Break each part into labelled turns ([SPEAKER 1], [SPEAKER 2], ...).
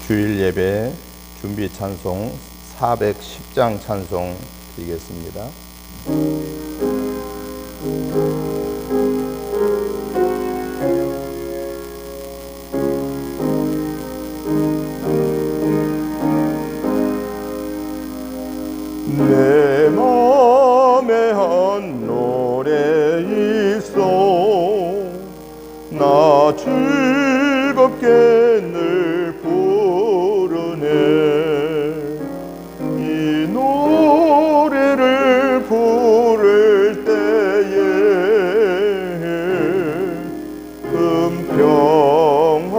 [SPEAKER 1] 주일 예배 준비 찬송 410장 찬송 드리겠습니다. 내 맘에 한 노래 있어 나 즐겁게 늘 부르네. 이 노래를 부를 때에 금평화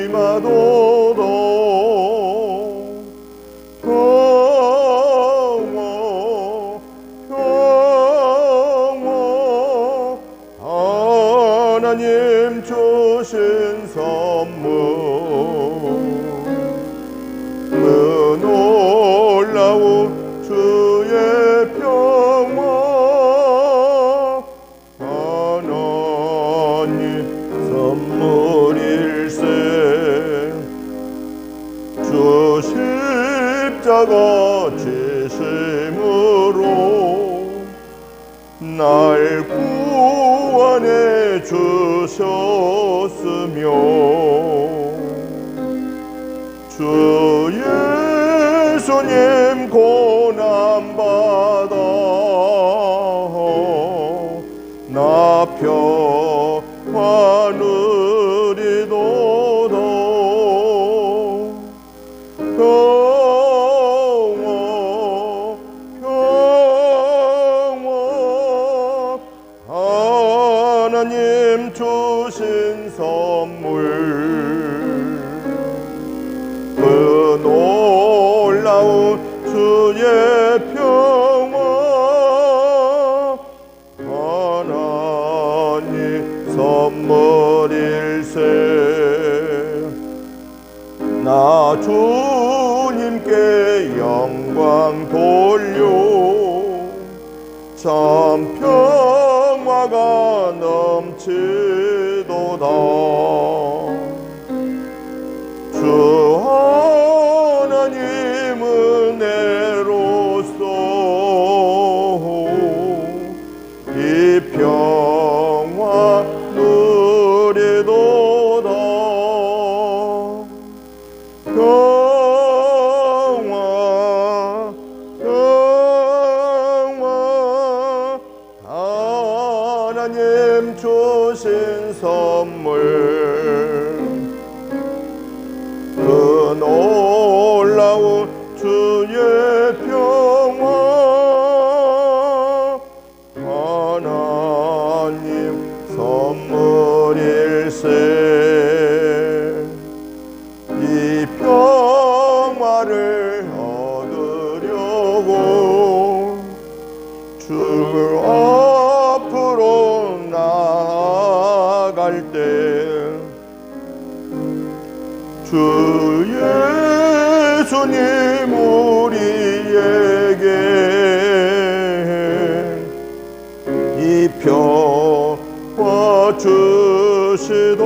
[SPEAKER 1] 임하도다. 하나님 주신 선물 그 놀라운 주의 평화 하나님 선물일세. 주 십자가 지심으로 날 구원해 주셨으며 주 예수님 고난받아 나 평화 누리도다. 하나님 주신 선물 그 놀라운 주의 평화 하나님 선물일세. 나 주님께 영광 돌려 참 평화가 넘치도다. 주 하나님 은혜로써 이 평화 누리도다. 하나님 주신 선물 그 놀라운 주의 평화 하나님 선물일세. 이 평화를 얻으려고 주 앞으로 나아갈 때 주 예수님 우리에게 이 평화 주시도다.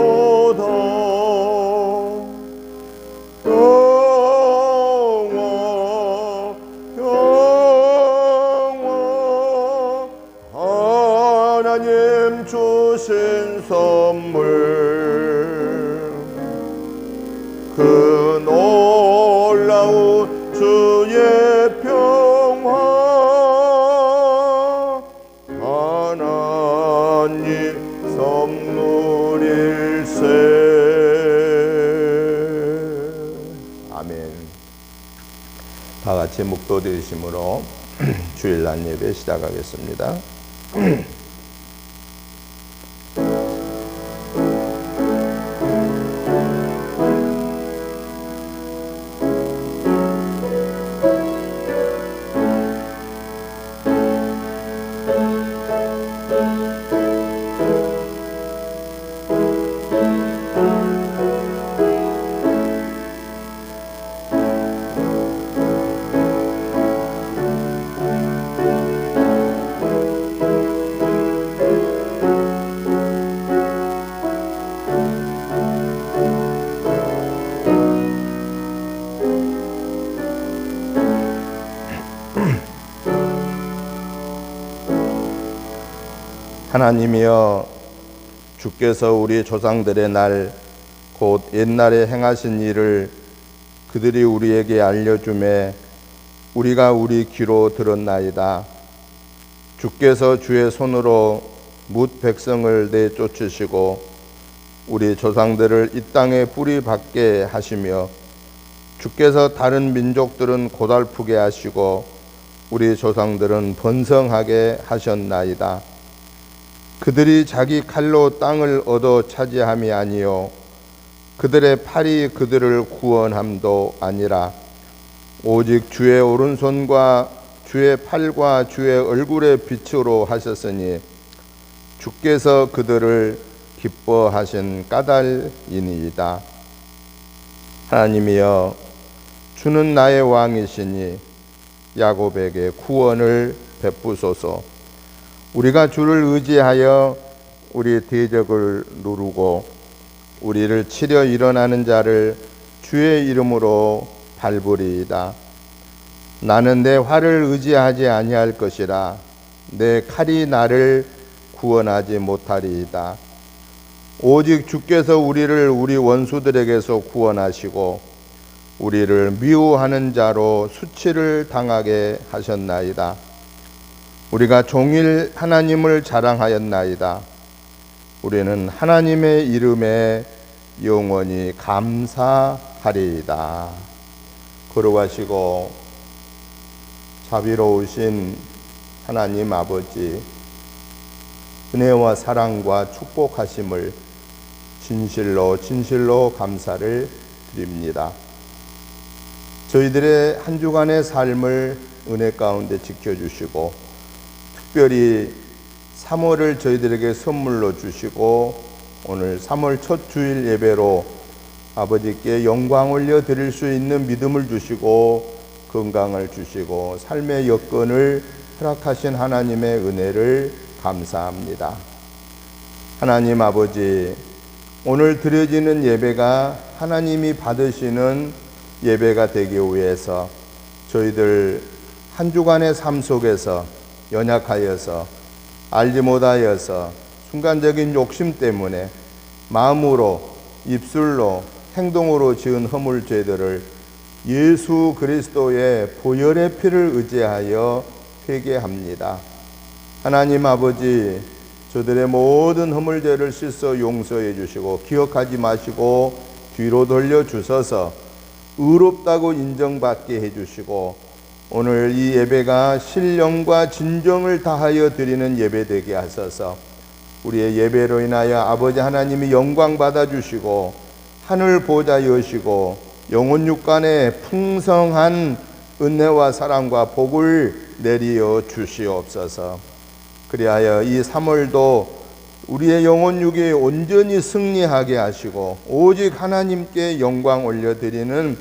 [SPEAKER 1] 하나님 주신 선물 그 놀라운 주의 평화 하나님 선물일세. 아멘. 다 같이 묵도 드리심으로 주일날 예배 시작하겠습니다. 하나님이여, 주께서 우리 조상들의 날 곧 옛날에 행하신 일을 그들이 우리에게 알려주매 우리가 우리 귀로 들었나이다. 주께서 주의 손으로 뭇 백성을 내쫓으시고 우리 조상들을 이 땅에 뿌리 박게 하시며 주께서 다른 민족들은 고달프게 하시고 우리 조상들은 번성하게 하셨나이다. 그들이 자기 칼로 땅을 얻어 차지함이 아니요 그들의 팔이 그들을 구원함도 아니라 오직 주의 오른손과 주의 팔과 주의 얼굴의 빛으로 하셨으니 주께서 그들을 기뻐하신 까닭이니이다. 하나님이여, 주는 나의 왕이시니 야곱에게 구원을 베푸소서. 우리가 주를 의지하여 우리 대적을 누르고 우리를 치려 일어나는 자를 주의 이름으로 밟으리이다. 나는 내 활을 의지하지 아니할 것이라. 내 칼이 나를 구원하지 못하리이다. 오직 주께서 우리를 우리 원수들에게서 구원하시고 우리를 미워하는 자로 수치를 당하게 하셨나이다. 우리가 종일 하나님을 자랑하였나이다. 우리는 하나님의 이름에 영원히 감사하리이다. 걸어가시고 자비로우신 하나님 아버지, 은혜와 사랑과 축복하심을 진실로 감사를 드립니다. 저희들의 한 주간의 삶을 은혜 가운데 지켜주시고 특별히 3월을 저희들에게 선물로 주시고 오늘 3월 첫 주일 예배로 아버지께 영광 올려드릴 수 있는 믿음을 주시고 건강을 주시고 삶의 여건을 허락하신 하나님의 은혜를 감사합니다. 하나님 아버지, 오늘 드려지는 예배가 하나님이 받으시는 예배가 되기 위해서 저희들 한 주간의 삶 속에서 연약하여서 알지 못하여서 순간적인 욕심 때문에 마음으로 입술로 행동으로 지은 허물죄들을 예수 그리스도의 보혈의 피를 의지하여 회개합니다. 하나님 아버지, 저들의 모든 허물죄를 씻어 용서해 주시고 기억하지 마시고 뒤로 돌려 주셔서 의롭다고 인정받게 해 주시고 오늘 이 예배가 신령과 진정을 다하여 드리는 예배 되게 하소서. 우리의 예배로 인하여 아버지 하나님이 영광 받아 주시고 하늘 보좌 여시고 영혼 육간에 풍성한 은혜와 사랑과 복을 내리어 주시옵소서. 그리하여 이 3월도 우리의 영혼 육이 온전히 승리하게 하시고 오직 하나님께 영광 올려드리는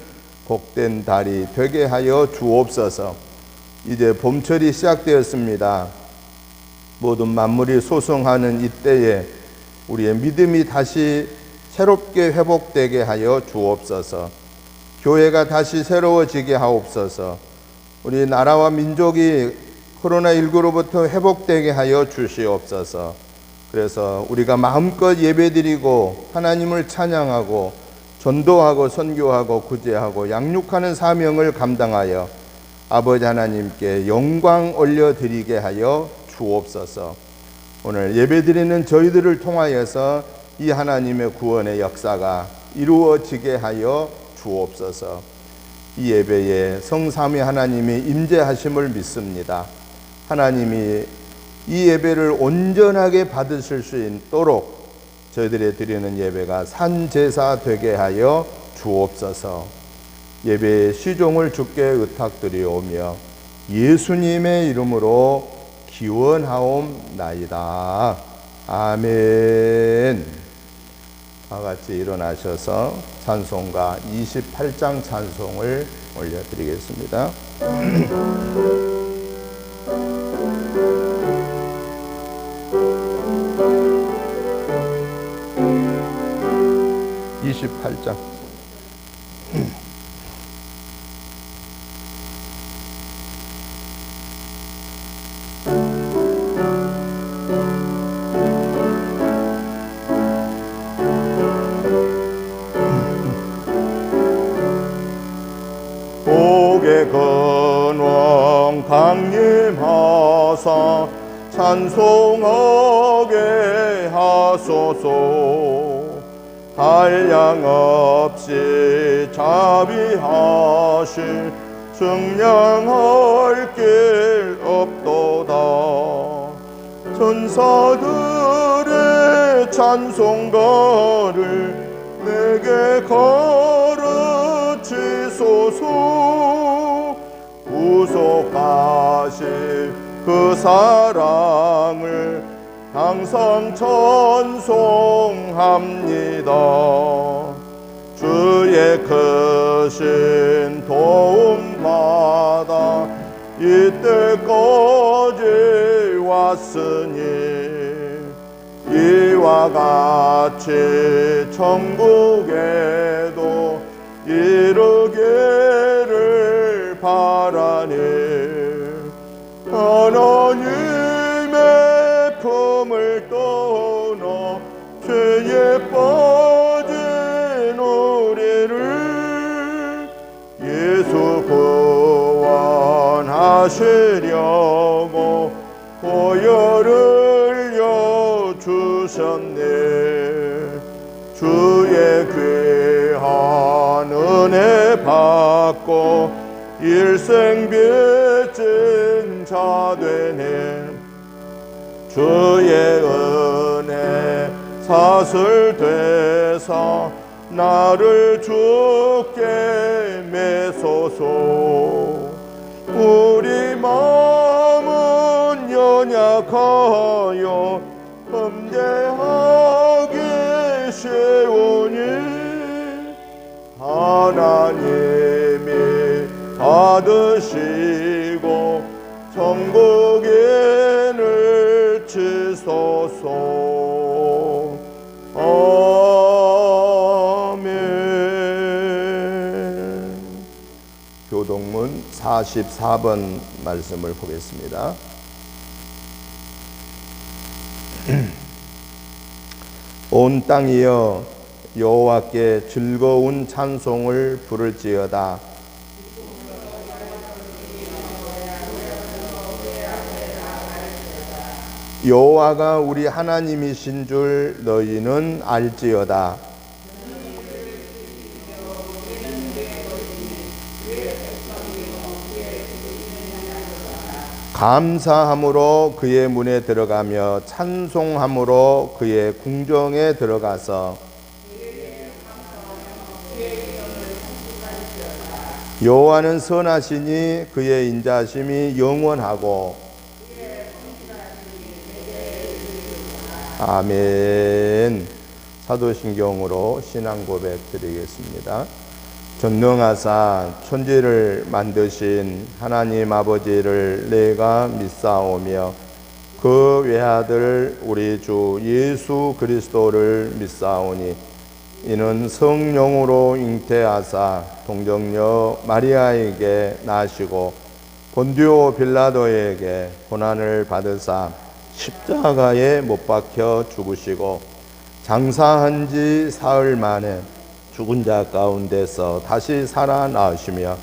[SPEAKER 1] 복된 달이 되게 하여 주옵소서. 이제 봄철이 시작되었습니다. 모든 만물이 소성하는 이때에 우리의 믿음이 다시 새롭게 회복되게 하여 주옵소서. 교회가 다시 새로워지게 하옵소서. 우리 나라와 민족이 코로나19로부터 회복되게 하여 주시옵소서. 그래서 우리가 마음껏 예배드리고 하나님을 찬양하고 전도하고 선교하고 구제하고 양육하는 사명을 감당하여 아버지 하나님께 영광 올려드리게 하여 주옵소서. 오늘 예배드리는 저희들을 통하여서 이 하나님의 구원의 역사가 이루어지게 하여 주옵소서. 이 예배에 성삼위 하나님이 임재하심을 믿습니다. 하나님이 이 예배를 온전하게 받으실 수 있도록 저희들이 드리는 예배가 산제사 되게 하여 주옵소서. 예배의 시종을 주께 의탁드리오며 예수님의 이름으로 기원하옵나이다. 아멘. 다 같이 일어나셔서 찬송가 28장 찬송을 올려드리겠습니다. 28장. 하사 찬송하게 하소서. 한량 없이 자비하실 증량할 길 없도다. 천사들의 찬송가를 내게 가르치소서. 구속하실 그 사랑을 항상 찬송합니다. 주의 크신 도움 받아 이때까지 왔으니 이와 같이 천국에도 이르기를 바라니 하나님의 품을 떠나 죄에 빠진 우리를 예수 구원하시려고 보혈을 여주셨네. 주의 귀한 은혜 받고 일생 빚진 자 되네. 주의 은혜 사슬돼서 나를 주께 매소서. 우리 마음은 연약하여 범죄하기 쉬우니 하나님이 받으시고 천국인을 치소서. 아멘. 교동문 44번 말씀을 보겠습니다. 온 땅이여 여호와께 즐거운 찬송을 부를지어다. 여호와가 우리 하나님이신 줄 너희는 알지어다. 감사함으로 그의 문에 들어가며 찬송함으로 그의 궁정에 들어가서 여호와는 선하시니 그의 인자심이 영원하고. 아멘. 사도신경으로 신앙 고백 드리겠습니다. 전능하사 천지를 만드신 하나님 아버지를 내가 믿사오며 그 외아들 우리 주 예수 그리스도를 믿사오니 이는 성령으로 잉태하사 동정녀 마리아에게 나시고 본디오 빌라도에게 고난을 받으사 십자가에 못 박혀 죽으시고 장사한 지 사흘 만에 죽은 자 가운데서 다시 살아나시며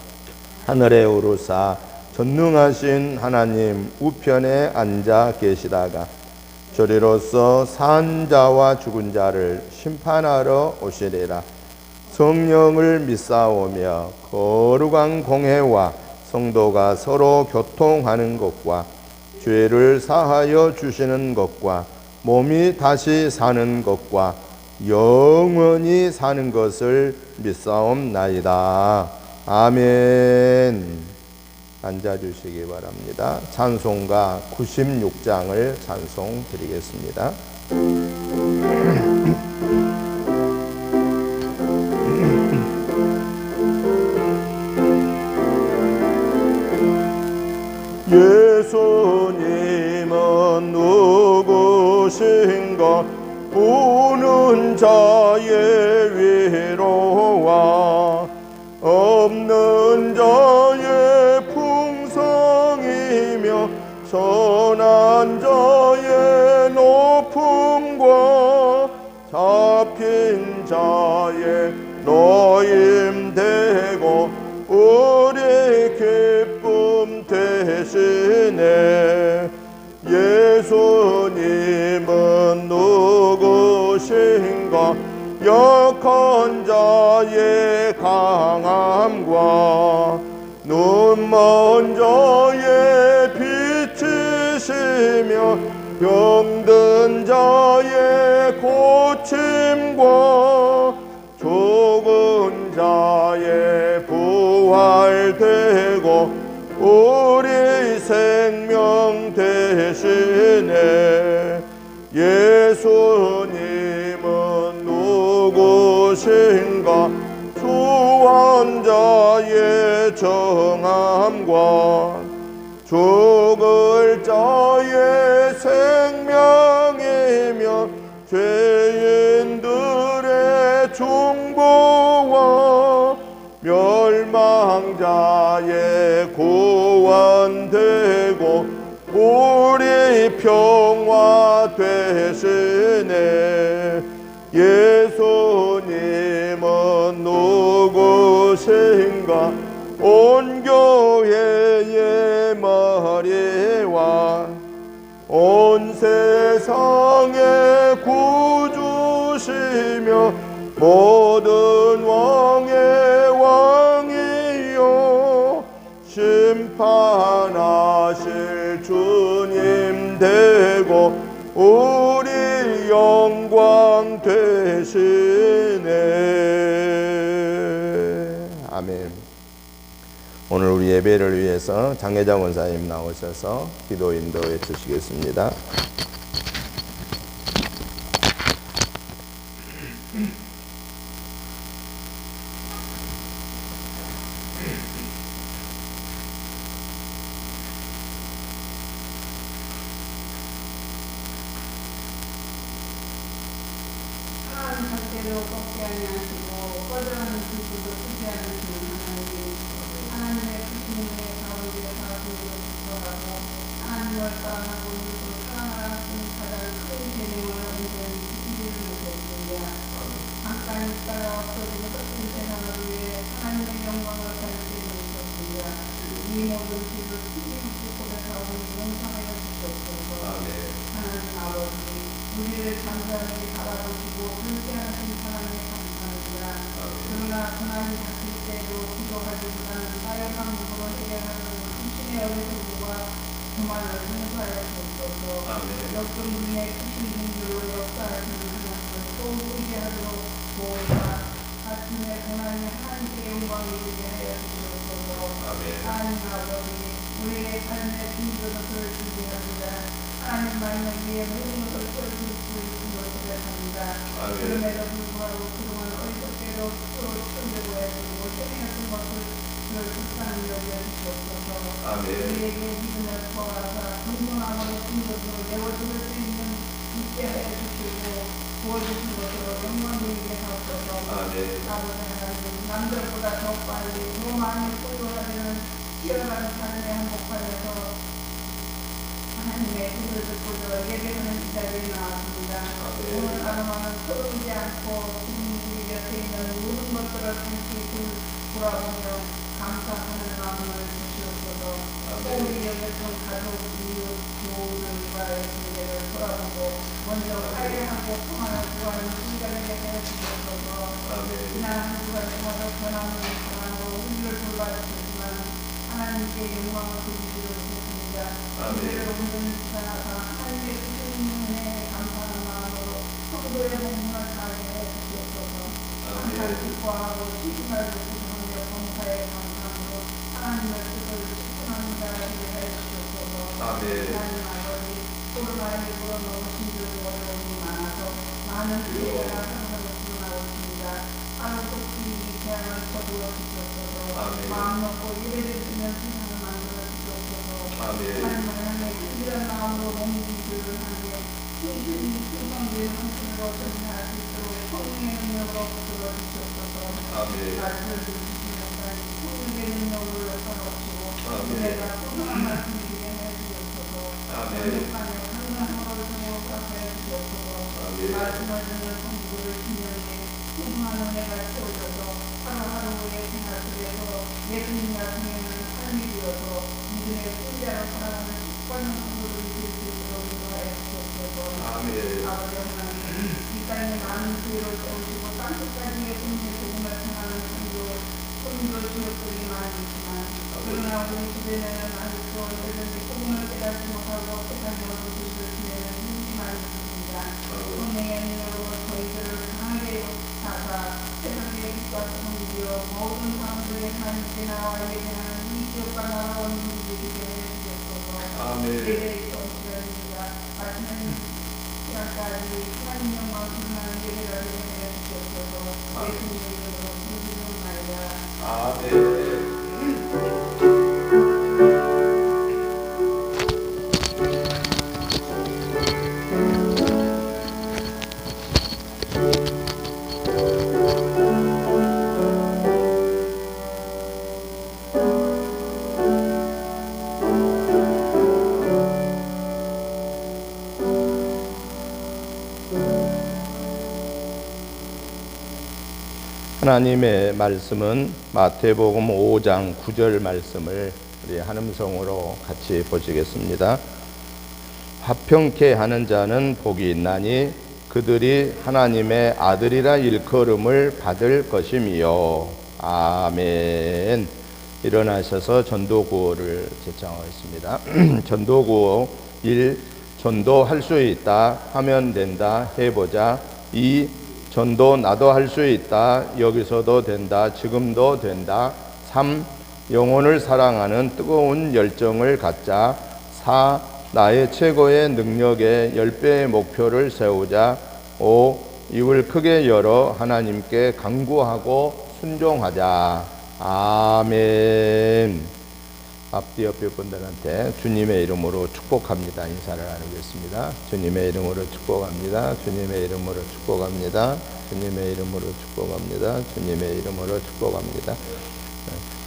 [SPEAKER 1] 하늘에 오르사 전능하신 하나님 우편에 앉아 계시다가 저리로서 산 자와 죽은 자를 심판하러 오시리라. 성령을 믿사오며 거룩한 공회와 성도가 서로 교통하는 것과 죄를 사하여 주시는 것과 몸이 다시 사는 것과 영원히 사는 것을 믿사옵나이다. 아멘. 앉아주시기 바랍니다. 찬송가 96장을 찬송 드리겠습니다. 예수님은 누구신가? 우는 자의 위로와 없는 자의 풍성이며 선한 자의 높음과 잡힌 자의 노임되고 우리 기쁨 대신에 약한 자의 강함과 눈먼 자의 빛이시며 병든 자의 고침과 죽은 자의 부활되고 우리 생명 되시네. 예수님은 누구신가? 주환자의 정함과 죽을 자의 생명이며 죄인들의 중보와 멸망자의 구원되고 우리 평화 되시네. 예수님은 누구신가? 온 교회의 머리와 온 세상의 구주시며 모든 왕의 왕이요 심판하실 주님 되고 우리 영광 되시네. 아멘. 오늘 우리 예배를 위해서 장혜장 원사님 나오셔서 기도 인도해 주시겠습니다.
[SPEAKER 2] 하나님 절대로 꺾지 아니하시고 꺼져가는 불길도 끄지 않으시는 하나님의 크신 은혜 가운데 사시기로 기도하고 하나님을 사랑하고 이웃을 사랑하라 하시는 가장 큰 계명을 온전히 지키지를 못했으며 잠깐 있다가 없어지는 헛된 세상을 위해 하나님의 영광을 가리켜 놓으셨으며 이 모든 길을 힘없이 고백하고 용서하여 주시옵소서. 하나님 아버지 우리를 잠잠히 바라보시고 불쾌하신 하나님의 감사합니다. 그러나 고난이 닥칠 때도 기도하기보다는 다양한 방법으로 해결하는 당신의 어리석음과 교만을 용서하여 주옵소서. 역동분의 크신 분들로 역사하시는 하나님을 또 의지하도록 도우사 아침에 고난이 하나님께 영광이 되게 하여 주옵소서. 하나님 아버지 우리의 삶의 빈도덕을 준비합니다. 하나님만을 위해 모든 것을 펴줄 수 있는 것을 합니다. 그럼에도 불구하고 그동안 어리석게도 스스로 치우려고 해도 못해내었던 것을 불쌍히 여겨주시옵소서. 우리에게 믿음을 더하사 공존함으로 진도로 내어줄 수 있는 있게 하여 주시고 부어주신 것으로 영광이게 하옵소서. 아버지 하나님 남들보다 더 빨리 더 많이 소유하려는 치열한 삶의 한복판에서 하나님의 뜻을 듣고도 예배하는 이 자리에 나왔습니다. 오늘 하루만은 서두르지 않고 지금 우리 곁에 있는 모든 것들을 다시 돌아보며 감사하는 마음을 주시옵소서. 우리 여겼던 가족, 이웃, 교우들과의 관계를 돌아보고 먼저 화해하고 평안을 구하는 순간을 하여 주시옵소서. 지난 한 주간 동안도 변함을 당하고 우리를 돌봐주셨지만 하나님께 영광을 돌리기로 했습니다. 우리를 온전히 지나가서 하나님의 크신 은혜에 감사하는 마음으로 성도의 몸을 다하게 해주시옵소서. 항상 기뻐하고 시기를 구성하며 범사에 감사함으로 하나님의 뜻을 실천하는 자가 되게 해주시옵소서. 하나님 아버지 코로나19로 너무 힘들고 어려움이 많아서 많은 피해가 항상 드러나고 있습니다. 하루도 이 재앙을 거두어 주시옵소서. 마음 먹고 예배드리는 세상을 만들어 주시옵소서. 하나님을 향해 간절한 마음으로 몸짓을 하며 충실히 충성되는 헌신으로 전진할 수 있도록 성령의 능력으로 붙들어 주시옵소서. 말씀을 들으시는 것까지 성령의 능력으로 역사하시고 우리가 소중한 말씀을 드리게 하여 주시옵소서. 거룩하며 강건함으로 정복하게 하여 주시옵소서. 말씀을 듣는 성도를 신령해 풍성한 은혜가 채워져서 하루하루의 생활 속에서 예수님과 동행하는 삶이 되어서 믿음의 승자로 살아가는 축복하는 성도들이 될 수 있도록 인도하여 주시옵소서. 아버지 하나님 이 땅에 많은 죄를 때우시고 산책까지의 분의 복음을 전하는 선교 지역들이 많이 있지만 그러나 우리 주변에는 아직도 여전히 복음을 깨닫지 못하고 세상에 얻은 것을 지내는 힘이 많이 있습니다. 성령의 능력으로 저희들을 강하게 역사하사 세상의 빛과 성지요 모든 사람들의 하나님께 나와 예배하는 이 지역과 나라와 민족이 되게 해주셨소서. 예배의 시간입니다. 마치는 시간까지 하나님 영광 드러나는 예배가 되게 해주셨소서. 예수님의 이름으로 기도드리옵나이다.
[SPEAKER 1] 하나님의 말씀은 마태복음 5장 9절 말씀을 우리 한음성으로 같이 보시겠습니다. 화평케 하는 자는 복이 있나니 그들이 하나님의 아들이라 일컬음을 받을 것임이요. 아멘. 일어나셔서 전도구호를 제창하겠습니다. 전도구호 1. 전도할 수 있다 하면 된다 해보자. 2. 전도 나도 할 수 있다. 여기서도 된다. 지금도 된다. 3. 영혼을 사랑하는 뜨거운 열정을 갖자. 4. 나의 최고의 능력에 10배의 목표를 세우자. 5. 입을 크게 열어 하나님께 간구하고 순종하자. 아멘. 앞뒤 옆에 분들한테 주님의 이름으로 축복합니다. 인사를 나누겠습니다. 주님의 이름으로 축복합니다. 주님의 이름으로 축복합니다. 주님의 이름으로 축복합니다. 주님의 이름으로 축복합니다.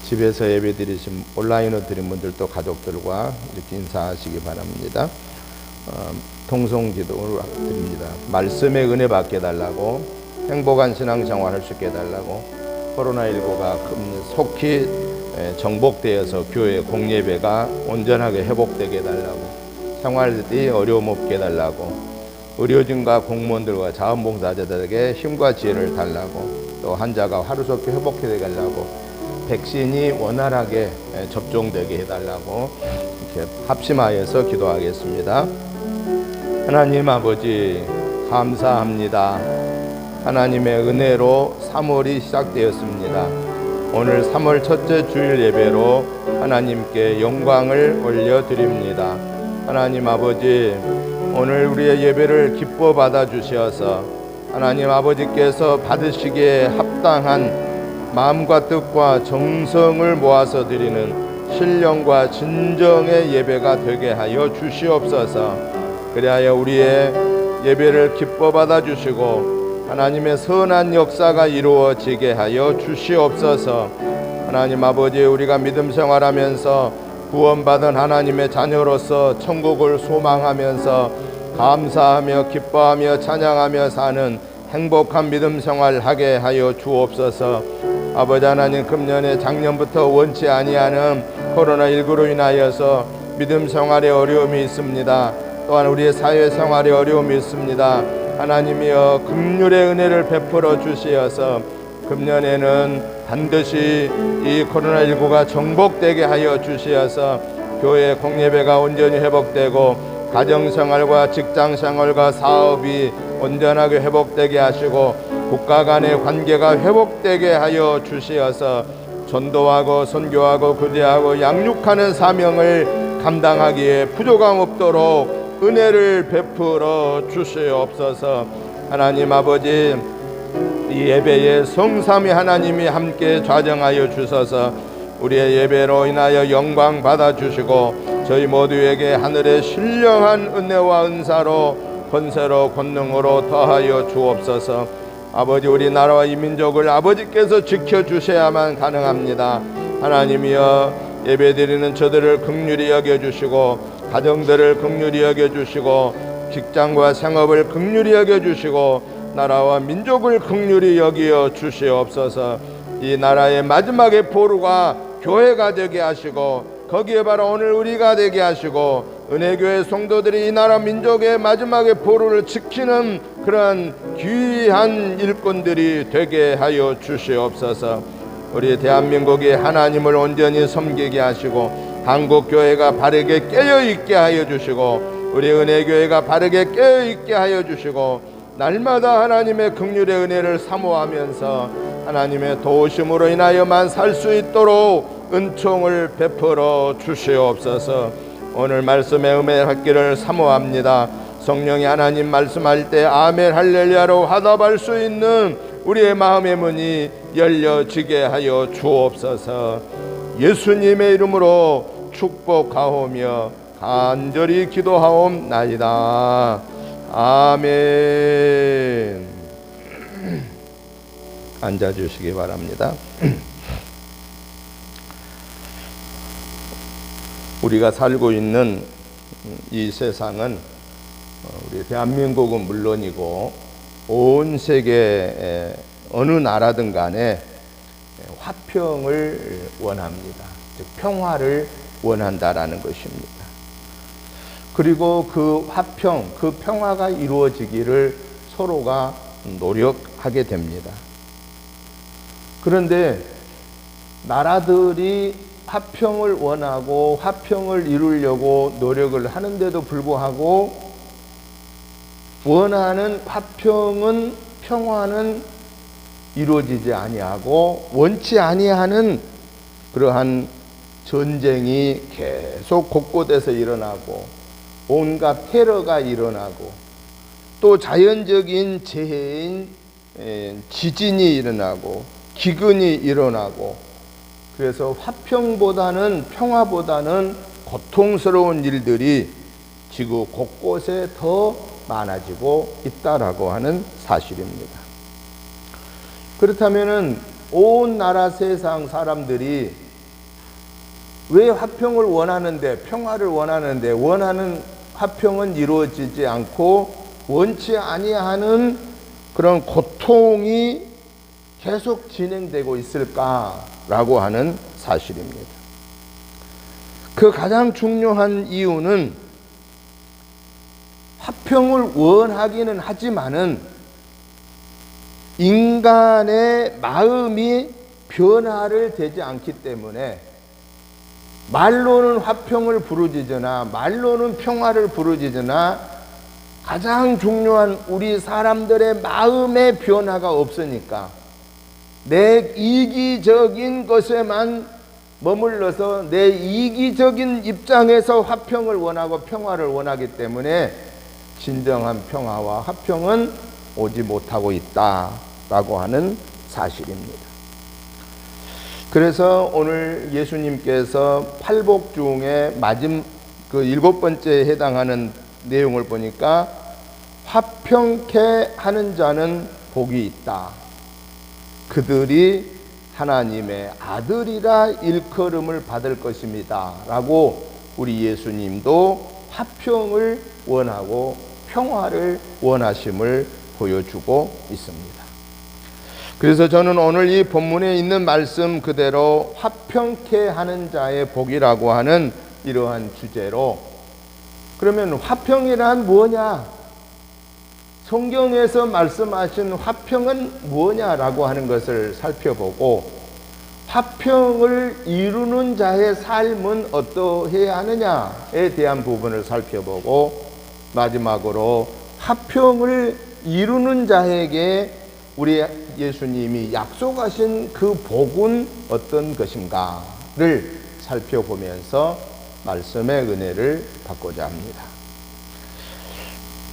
[SPEAKER 1] 집에서 예배 드리신 온라인으로 드린 분들도 가족들과 이렇게 인사하시기 바랍니다. 통성 기도를 드립니다. 말씀의 은혜 받게 달라고, 행복한 신앙생활 할 수 있게 해달라고, 코로나19가 속히 정복되어서 교회 공예배가 온전하게 회복되게 해달라고, 생활이 어려움 없게 해달라고, 의료진과 공무원들과 자원봉사자들에게 힘과 지혜를 달라고, 또 환자가 하루속히 회복되게 해달라고, 백신이 원활하게 접종되게 해달라고 이렇게 합심하여서 기도하겠습니다. 하나님 아버지 감사합니다. 하나님의 은혜로 3월이 시작되었습니다. 오늘 3월 첫째 주일 예배로 하나님께 영광을 올려드립니다. 하나님 아버지, 오늘 우리의 예배를 기뻐 받아주셔서 하나님 아버지께서 받으시기에 합당한 마음과 뜻과 정성을 모아서 드리는 신령과 진정의 예배가 되게 하여 주시옵소서. 그리하여 우리의 예배를 기뻐 받아주시고 하나님의 선한 역사가 이루어지게 하여 주시옵소서. 하나님 아버지, 우리가 믿음 생활하면서 구원받은 하나님의 자녀로서 천국을 소망하면서 감사하며 기뻐하며 찬양하며 사는 행복한 믿음 생활하게 하여 주옵소서. 아버지 하나님, 금년에 작년부터 원치 아니하는 코로나19로 인하여서 믿음 생활에 어려움이 있습니다. 또한 우리의 사회 생활에 어려움이 있습니다. 하나님이여 긍휼의 은혜를 베풀어 주시어서 금년에는 반드시 이 코로나19가 정복되게 하여 주시어서 교회 공예배가 온전히 회복되고 가정생활과 직장생활과 사업이 온전하게 회복되게 하시고 국가 간의 관계가 회복되게 하여 주시어서 전도하고 선교하고 구제하고 양육하는 사명을 감당하기에 부족함 없도록 은혜를 베풀어 주시옵소서. 하나님 아버지, 이 예배에 성삼위 하나님이 함께 좌정하여 주셔서 우리의 예배로 인하여 영광 받아주시고 저희 모두에게 하늘의 신령한 은혜와 은사로 권세로 권능으로 더하여 주옵소서. 아버지, 우리나라와 이 민족을 아버지께서 지켜주셔야만 가능합니다. 하나님이여, 예배드리는 저들을 긍휼히 여겨주시고 가정들을 긍휼히 여겨주시고 직장과 생업을 긍휼히 여겨주시고 나라와 민족을 긍휼히 여겨 주시옵소서. 이 나라의 마지막의 보루가 교회가 되게 하시고 거기에 바로 오늘 우리가 되게 하시고 은혜교회 성도들이 이 나라 민족의 마지막의 보루를 지키는 그러한 귀한 일꾼들이 되게 하여 주시옵소서. 우리 대한민국이 하나님을 온전히 섬기게 하시고 한국교회가 바르게 깨어있게 하여 주시고 우리 은혜교회가 바르게 깨어있게 하여 주시고 날마다 하나님의 긍휼의 은혜를 사모하면서 하나님의 도우심으로 인하여만 살 수 있도록 은총을 베풀어 주시옵소서. 오늘 말씀에 음행하기를 사모합니다. 성령이 하나님 말씀할 때 아멘 할렐루야로 화답할 수 있는 우리의 마음의 문이 열려지게 하여 주옵소서. 예수님의 이름으로 축복하오며 간절히 기도하옵나이다. 아멘. 앉아주시기 바랍니다. 우리가 살고 있는 이 세상은 우리 대한민국은 물론이고 온 세계 어느 나라든 간에 화평을 원합니다. 즉 평화를 원한다라는 것입니다. 그리고 그 화평, 그 평화가 이루어지기를 서로가 노력하게 됩니다. 그런데 나라들이 화평을 원하고 화평을 이루려고 노력을 하는데도 불구하고 원하는 화평은 평화는 이루어지지 아니하고 원치 아니하는 그러한 전쟁이 계속 곳곳에서 일어나고 온갖 테러가 일어나고 또 자연적인 재해인 지진이 일어나고 기근이 일어나고 그래서 화평보다는 평화보다는 고통스러운 일들이 지구 곳곳에 더 많아지고 있다라고 하는 사실입니다. 그렇다면은 온 나라 세상 사람들이 왜 화평을 원하는데 평화를 원하는데 원하는 화평은 이루어지지 않고 원치 아니하는 그런 고통이 계속 진행되고 있을까라고 하는 사실입니다. 그 가장 중요한 이유는 화평을 원하기는 하지만은 인간의 마음이 변화를 되지 않기 때문에 말로는 화평을 부르짖으나 말로는 평화를 부르짖으나 가장 중요한 우리 사람들의 마음의 변화가 없으니까 내 이기적인 것에만 머물러서 내 이기적인 입장에서 화평을 원하고 평화를 원하기 때문에 진정한 평화와 화평은 오지 못하고 있다라고 하는 사실입니다. 그래서 오늘 예수님께서 팔복 중에 그 7번째에 해당하는 내용을 보니까 화평케 하는 자는 복이 있다. 그들이 하나님의 아들이라 일컬음을 받을 것입니다. 라고 우리 예수님도 화평을 원하고 평화를 원하심을 보여주고 있습니다. 그래서 저는 오늘 이 본문에 있는 말씀 그대로 화평케 하는 자의 복이라고 하는 이러한 주제로 그러면 화평이란 뭐냐? 성경에서 말씀하신 화평은 뭐냐라고 하는 것을 살펴보고 화평을 이루는 자의 삶은 어떠해야 하느냐에 대한 부분을 살펴보고 마지막으로 화평을 이루는 자에게 우리 예수님이 약속하신 그 복은 어떤 것인가를 살펴보면서 말씀의 은혜를 받고자 합니다.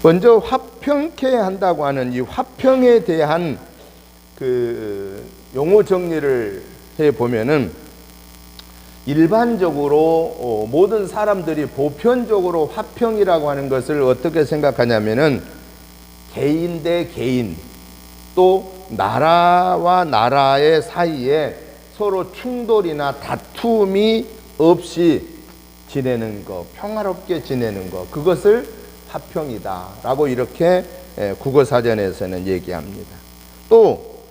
[SPEAKER 1] 먼저 화평케 한다고 하는 이 화평에 대한 그 용어 정리를 해보면은 일반적으로 모든 사람들이 보편적으로 화평이라고 하는 것을 어떻게 생각하냐면은 개인 대 개인 또 나라와 나라의 사이에 서로 충돌이나 다툼이 없이 지내는 것, 평화롭게 지내는 것, 그것을 화평이다라고 이렇게 국어사전에서는 얘기합니다. 또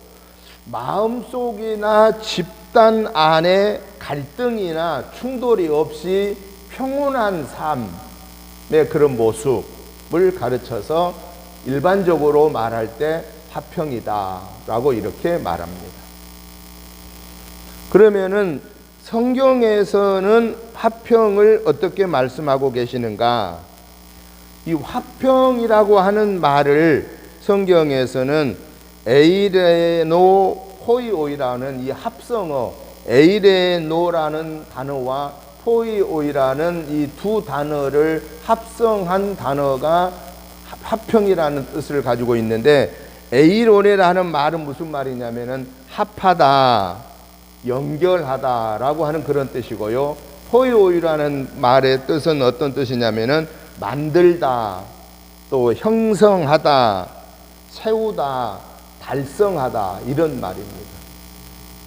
[SPEAKER 1] 마음속이나 집단 안에 갈등이나 충돌이 없이 평온한 삶의 그런 모습을 가르쳐서 일반적으로 말할 때 화평이다라고 이렇게 말합니다. 그러면은 성경에서는 화평을 어떻게 말씀하고 계시는가? 이 화평이라고 하는 말을 성경에서는 에이레노 포이오이라는 이 합성어, 에이레노라는 단어와 포이오이라는 이 두 단어를 합성한 단어가 화평이라는 뜻을 가지고 있는데, 에이로네라는 말은 무슨 말이냐면은 합하다, 연결하다라고 하는 그런 뜻이고요. 포이오이라는 말의 뜻은 어떤 뜻이냐면은 만들다, 또 형성하다, 세우다, 달성하다, 이런 말입니다.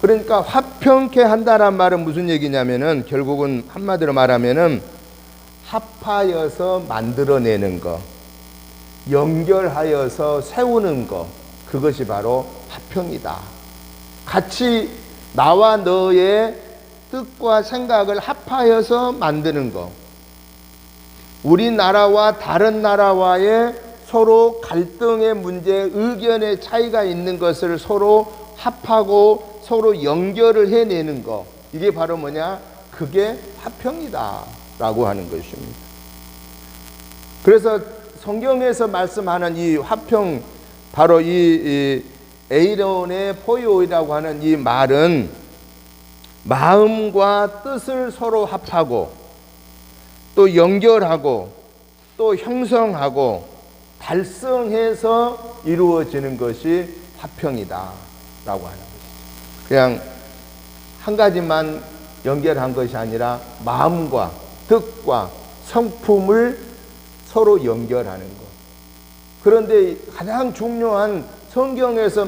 [SPEAKER 1] 그러니까 화평케 한다란 말은 무슨 얘기냐면은 결국은 한마디로 말하면은 합하여서 만들어내는 거, 연결하여서 세우는 거, 그것이 바로 화평이다. 같이 나와 너의 뜻과 생각을 합하여서 만드는 거, 우리나라와 다른 나라와의 서로 갈등의 문제, 의견의 차이가 있는 것을 서로 합하고 서로 연결을 해내는 거, 이게 바로 뭐냐? 그게 화평이다 라고 하는 것입니다. 그래서 성경에서 말씀하는 이 화평, 바로 이 에이론의 포이오이라고 하는 이 말은 마음과 뜻을 서로 합하고 또 연결하고 또 형성하고 달성해서 이루어지는 것이 화평이다 라고 하는 것이죠. 그냥 한 가지만 연결한 것이 아니라 마음과 뜻과 성품을 서로 연결하는 것. 그런데 가장 중요한 성경에서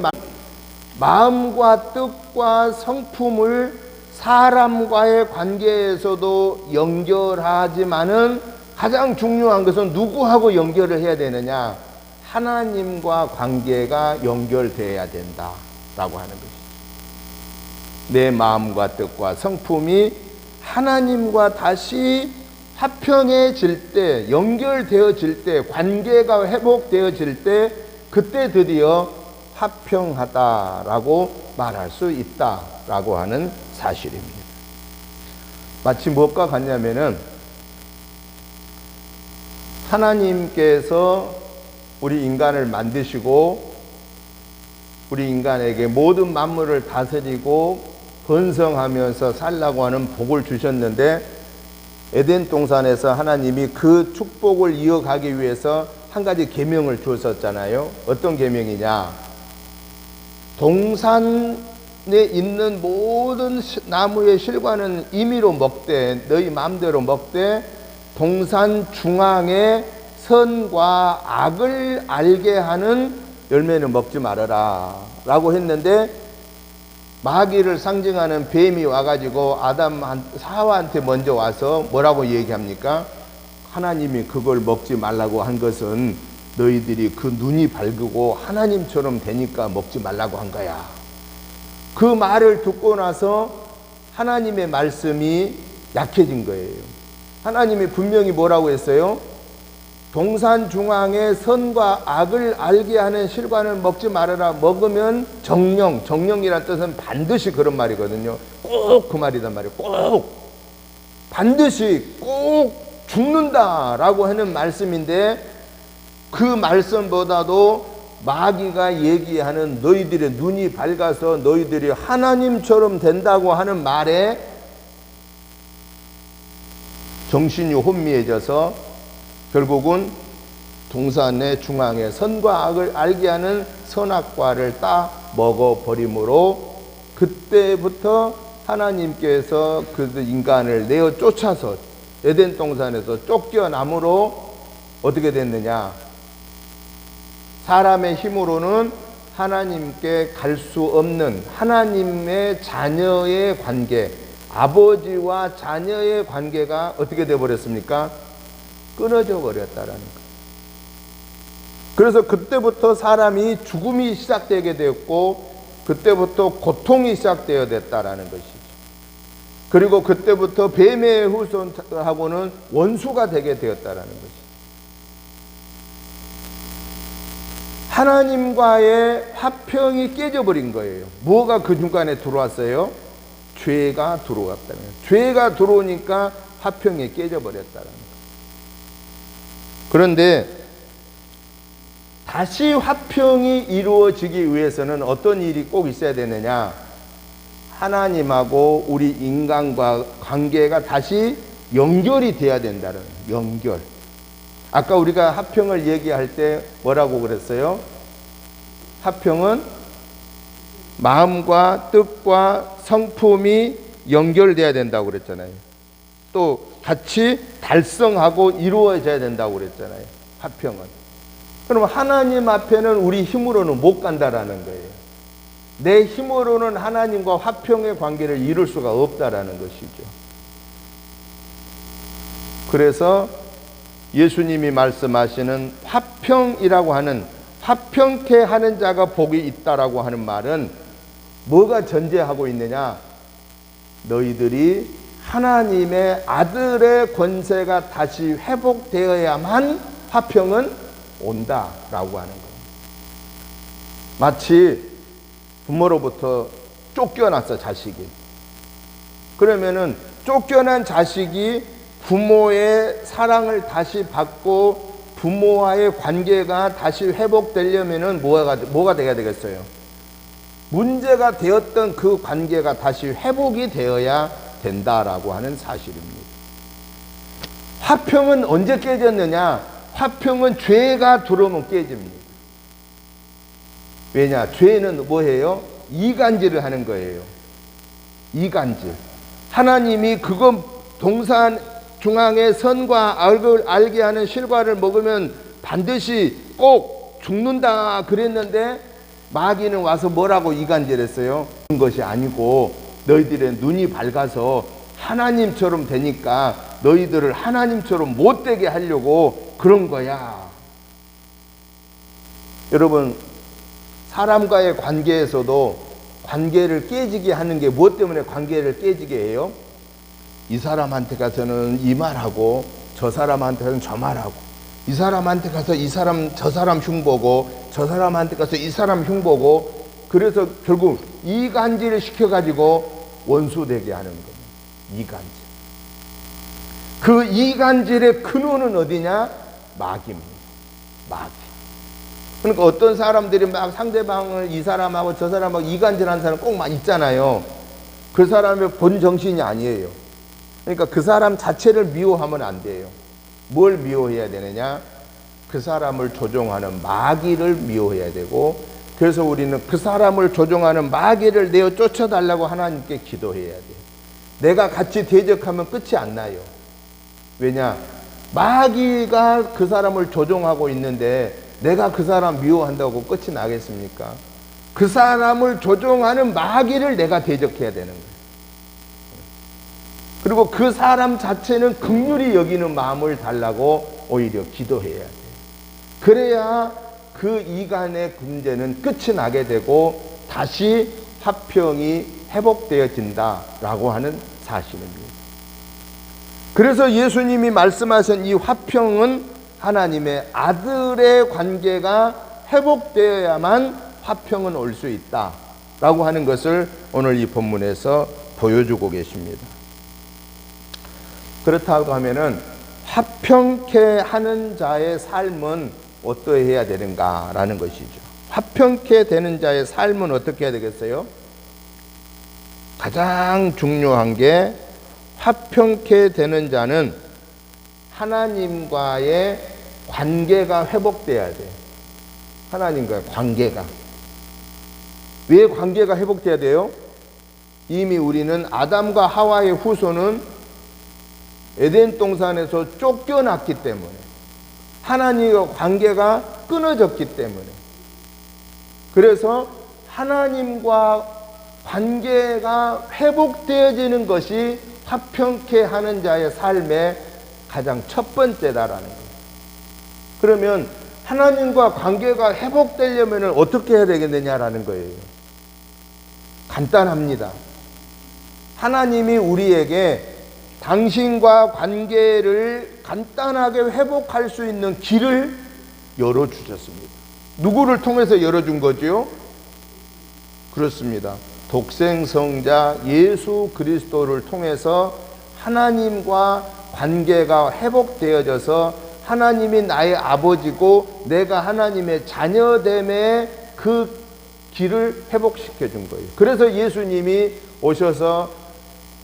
[SPEAKER 1] 마음과 뜻과 성품을 사람과의 관계에서도 연결하지만은 가장 중요한 것은 누구하고 연결을 해야 되느냐? 하나님과 관계가 연결되어야 된다라고 하는 것이죠. 내 마음과 뜻과 성품이 하나님과 다시 화평해질 때, 연결되어질 때, 관계가 회복되어질 때, 그때 드디어 화평하다라고 말할 수 있다라고 하는 사실입니다. 마치 무엇과 같냐면은 하나님께서 우리 인간을 만드시고 우리 인간에게 모든 만물을 다스리고 번성하면서 살라고 하는 복을 주셨는데, 에덴 동산에서 하나님이 그 축복을 이어가기 위해서 한 가지 계명을 주었잖아요. 어떤 계명이냐? 동산에 있는 모든 나무의 실과는 임의로 먹되, 너희 마음대로 먹되, 동산 중앙에 선과 악을 알게 하는 열매는 먹지 말아라 라고 했는데, 마귀를 상징하는 뱀이 와가지고 하와한테 먼저 와서 뭐라고 얘기합니까? 하나님이 그걸 먹지 말라고 한 것은 너희들이 그 눈이 밝고 하나님처럼 되니까 먹지 말라고 한 거야. 그 말을 듣고 나서 하나님의 말씀이 약해진 거예요. 하나님이 분명히 뭐라고 했어요? 동산 중앙에 선과 악을 알게 하는 실과는 먹지 말아라. 먹으면 정령이란 뜻은 반드시 그런 말이거든요. 꼭 그 말이란 말이에요. 꼭 반드시 꼭 죽는다라고 하는 말씀인데, 그 말씀보다도 마귀가 얘기하는 너희들의 눈이 밝아서 너희들이 하나님처럼 된다고 하는 말에 정신이 혼미해져서 결국은 동산의 중앙에 선과 악을 알게 하는 선악과를 따 먹어버림으로, 그때부터 하나님께서 그 인간을 내어 쫓아서 에덴 동산에서 쫓겨남으로 어떻게 됐느냐? 사람의 힘으로는 하나님께 갈 수 없는 하나님의 자녀의 관계, 아버지와 자녀의 관계가 어떻게 되어버렸습니까? 끊어져 버렸다라는 거예요. 그래서 그때부터 사람이 죽음이 시작되게 되었고, 그때부터 고통이 시작되어야 됐다라는 것이죠. 그리고 그때부터 뱀의 후손하고는 원수가 되게 되었다라는 것이죠. 하나님과의 화평이 깨져버린 거예요. 뭐가 그 중간에 들어왔어요? 죄가 들어왔다는 거예요. 죄가 들어오니까 화평이 깨져버렸다는 거예요. 그런데 다시 화평이 이루어지기 위해서는 어떤 일이 꼭 있어야 되느냐? 하나님하고 우리 인간과 관계가 다시 연결이 돼야 된다는 거예요. 연결. 아까 우리가 화평을 얘기할 때 뭐라고 그랬어요? 화평은 마음과 뜻과 성품이 연결돼야 된다고 그랬잖아요. 또 같이 달성하고 이루어져야 된다고 그랬잖아요. 화평은. 그럼 하나님 앞에는 우리 힘으로는 못 간다라는 거예요. 내 힘으로는 하나님과 화평의 관계를 이룰 수가 없다라는 것이죠. 그래서 예수님이 말씀하시는 화평이라고 하는, 화평케 하는 자가 복이 있다라고 하는 말은 뭐가 전제하고 있느냐? 너희들이 하나님의 아들의 권세가 다시 회복되어야만 화평은 온다라고 하는 거예요. 마치 부모로부터 쫓겨났어, 자식이. 그러면은 쫓겨난 자식이 부모의 사랑을 다시 받고 부모와의 관계가 다시 회복되려면은 뭐가 돼야 되겠어요? 문제가 되었던 그 관계가 다시 회복이 되어야 된다라고 하는 사실입니다. 화평은 언제 깨졌느냐? 화평은 죄가 들어오면 깨집니다. 왜냐? 죄는 뭐예요? 이간질을 하는 거예요. 이간질. 하나님이 그거 동산 중앙에 선과 악을 알게 하는 실과를 먹으면 반드시 꼭 죽는다 그랬는데 마귀는 와서 뭐라고 이간질했어요? 그런 것이 아니고 너희들의 눈이 밝아서 하나님처럼 되니까 너희들을 하나님처럼 못되게 하려고 그런 거야. 여러분, 사람과의 관계에서도 관계를 깨지게 하는 게 무엇 때문에 관계를 깨지게 해요? 이 사람한테 가서는 이 말하고 저 사람한테는 저 말하고, 이 사람한테 가서 이 사람 저 사람 흉보고 저 사람한테 가서 이 사람 흉보고, 그래서 결국 이간질을 시켜가지고 원수되게 하는 거예요. 이간질. 그 이간질의 근원은 어디냐? 마귀입니다. 마귀. 그러니까 어떤 사람들이 막 상대방을 이 사람하고 저 사람하고 이간질하는 사람 꼭 막 있잖아요. 그 사람의 본 정신이 아니에요. 그러니까 그 사람 자체를 미워하면 안 돼요. 뭘 미워해야 되느냐? 그 사람을 조종하는 마귀를 미워해야 되고, 그래서 우리는 그 사람을 조종하는 마귀를 내어 쫓아달라고 하나님께 기도해야 돼요. 내가 같이 대적하면 끝이 안 나요. 왜냐? 마귀가 그 사람을 조종하고 있는데 내가 그 사람 미워한다고 끝이 나겠습니까? 그 사람을 조종하는 마귀를 내가 대적해야 되는 거예요. 그리고 그 사람 자체는 긍휼히 여기는 마음을 달라고 오히려 기도해야 돼요. 그래야 그 이간의 문제는 끝이 나게 되고 다시 화평이 회복되어진다라고 하는 사실입니다. 그래서 예수님이 말씀하신 이 화평은 하나님의 아들의 관계가 회복되어야만 화평은 올 수 있다라고 하는 것을 오늘 이 본문에서 보여주고 계십니다. 그렇다고 하면은 화평케 하는 자의 삶은 어떠해야 되는가라는 것이죠. 화평케 되는 자의 삶은 어떻게 해야 되겠어요? 가장 중요한 게, 화평케 되는 자는 하나님과의 관계가 회복돼야 돼요. 하나님과의 관계가. 왜 관계가 회복돼야 돼요? 이미 우리는 아담과 하와의 후손은 에덴 동산에서 쫓겨났기 때문에, 하나님과 관계가 끊어졌기 때문에, 그래서 하나님과 관계가 회복되어지는 것이 화평케 하는 자의 삶의 가장 첫 번째다라는 거예요. 그러면 하나님과 관계가 회복되려면 어떻게 해야 되겠느냐라는 거예요. 간단합니다. 하나님이 우리에게 당신과 관계를 간단하게 회복할 수 있는 길을 열어주셨습니다. 누구를 통해서 열어준 거죠? 그렇습니다. 독생성자 예수 그리스도를 통해서 하나님과 관계가 회복되어져서 하나님이 나의 아버지고 내가 하나님의 자녀됨의 그 길을 회복시켜 준 거예요. 그래서 예수님이 오셔서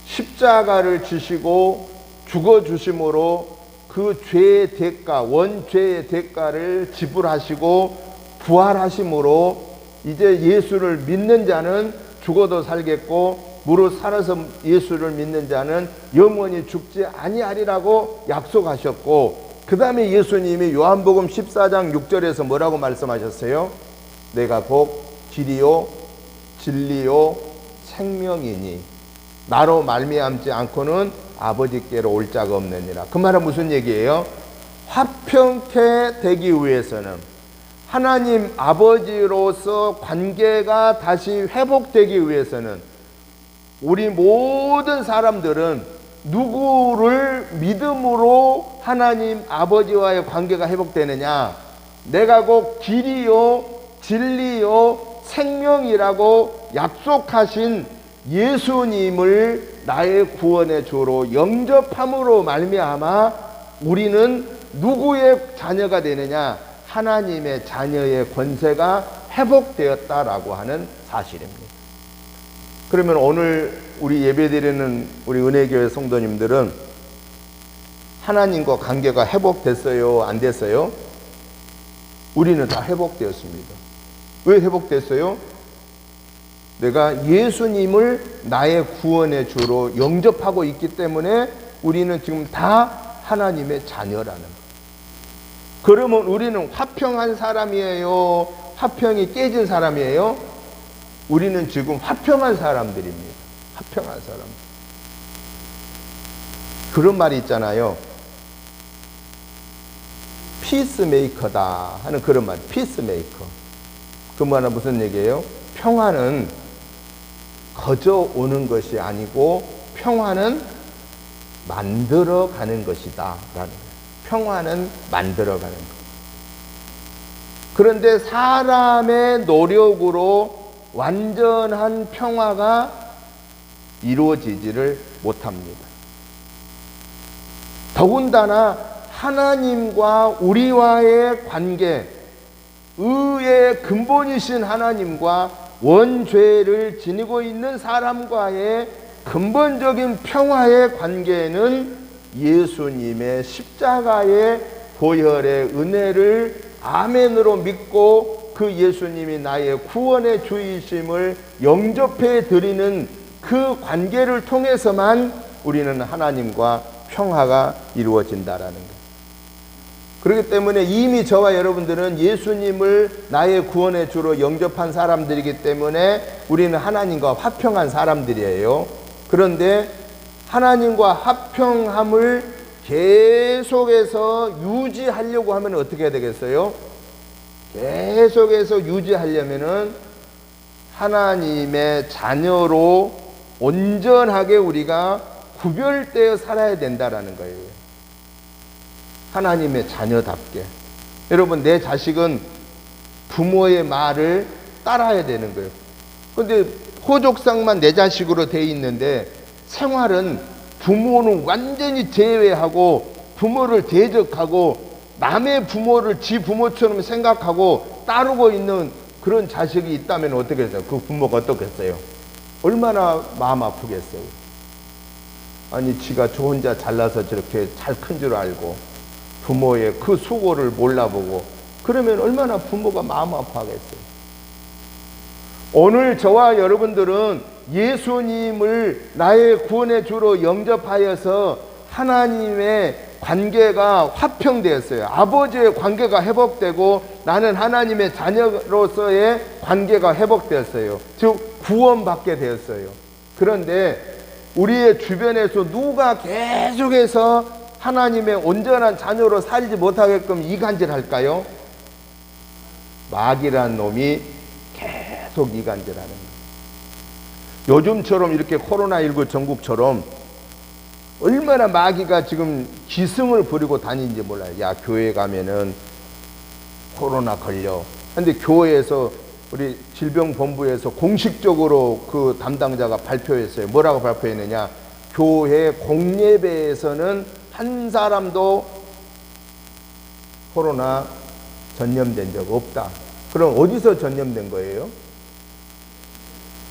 [SPEAKER 1] 십자가를 지시고 죽어 주심으로 그 죄의 대가, 원죄의 대가를 지불하시고 부활하심으로 이제 예수를 믿는 자는 죽어도 살겠고 무릇 살아서 예수를 믿는 자는 영원히 죽지 아니하리라고 약속하셨고, 그 다음에 예수님이 요한복음 14장 6절에서 뭐라고 말씀하셨어요? 내가 곧 길이요 진리요 생명이니 나로 말미암지 않고는 아버지께로 올 자가 없느니라. 그 말은 무슨 얘기예요? 화평케 되기 위해서는, 하나님 아버지로서 관계가 다시 회복되기 위해서는 우리 모든 사람들은 누구를 믿음으로 하나님 아버지와의 관계가 회복되느냐? 내가 곧 길이요 진리요 생명이라고 약속하신 예수님을 나의 구원의 주로 영접함으로 말미암아 우리는 누구의 자녀가 되느냐? 하나님의 자녀의 권세가 회복되었다라고 하는 사실입니다. 그러면 오늘 우리 예배드리는 우리 은혜교회 성도님들은 하나님과 관계가 회복됐어요? 안 됐어요? 우리는 다 회복되었습니다. 왜 회복됐어요? 내가 예수님을 나의 구원의 주로 영접하고 있기 때문에 우리는 지금 다 하나님의 자녀라는 거예요. 그러면 우리는 화평한 사람이에요? 화평이 깨진 사람이에요? 우리는 지금 화평한 사람들입니다. 화평한 사람. 그런 말이 있잖아요. 피스메이커다 하는 그런 말. 피스메이커. 그 말은 무슨 얘기예요? 평화는 거저 오는 것이 아니고 평화는 만들어가는 것이다 라는 거예요. 평화는 만들어가는 것. 그런데 사람의 노력으로 완전한 평화가 이루어지지를 못합니다. 더군다나 하나님과 우리와의 관계, 의의 근본이신 하나님과 원죄를 지니고 있는 사람과의 근본적인 평화의 관계는 예수님의 십자가의 보혈의 은혜를 아멘으로 믿고 그 예수님이 나의 구원의 주이심을 영접해 드리는 그 관계를 통해서만 우리는 하나님과 평화가 이루어진다라는 것. 그렇기 때문에 이미 저와 여러분들은 예수님을 나의 구원의 주로 영접한 사람들이기 때문에 우리는 하나님과 화평한 사람들이에요. 그런데 하나님과 화평함을 계속해서 유지하려고 하면 어떻게 해야 되겠어요? 계속해서 유지하려면은 하나님의 자녀로 온전하게 우리가 구별되어 살아야 된다라는 거예요. 하나님의 자녀답게. 여러분, 내 자식은 부모의 말을 따라야 되는 거예요. 근데 호족상만 내 자식으로 돼 있는데 생활은 부모는 완전히 제외하고 부모를 대적하고 남의 부모를 지 부모처럼 생각하고 따르고 있는 그런 자식이 있다면 어떻겠어요? 그 부모가 어떻겠어요? 얼마나 마음 아프겠어요? 아니, 지가 저 혼자 잘나서 저렇게 잘 큰 줄 알고 부모의 그 수고를 몰라보고 그러면 얼마나 부모가 마음 아파하겠어요? 오늘 저와 여러분들은 예수님을 나의 구원의 주로 영접하여서 하나님의 관계가 화평되었어요. 아버지의 관계가 회복되고 나는 하나님의 자녀로서의 관계가 회복되었어요. 즉 구원받게 되었어요. 그런데 우리의 주변에서 누가 계속해서 하나님의 온전한 자녀로 살지 못하게끔 이간질할까요? 마귀란 놈이 계속 이간질하는 거예요. 요즘처럼 이렇게 코로나19 전국처럼 얼마나 마귀가 지금 기승을 부리고 다니는지 몰라요. 야, 교회 가면은 코로나 걸려. 근데 교회에서 우리 질병본부에서 공식적으로 그 담당자가 발표했어요. 뭐라고 발표했느냐? 교회 공예배에서는 한 사람도 코로나 전염된 적 없다. 그럼 어디서 전염된 거예요?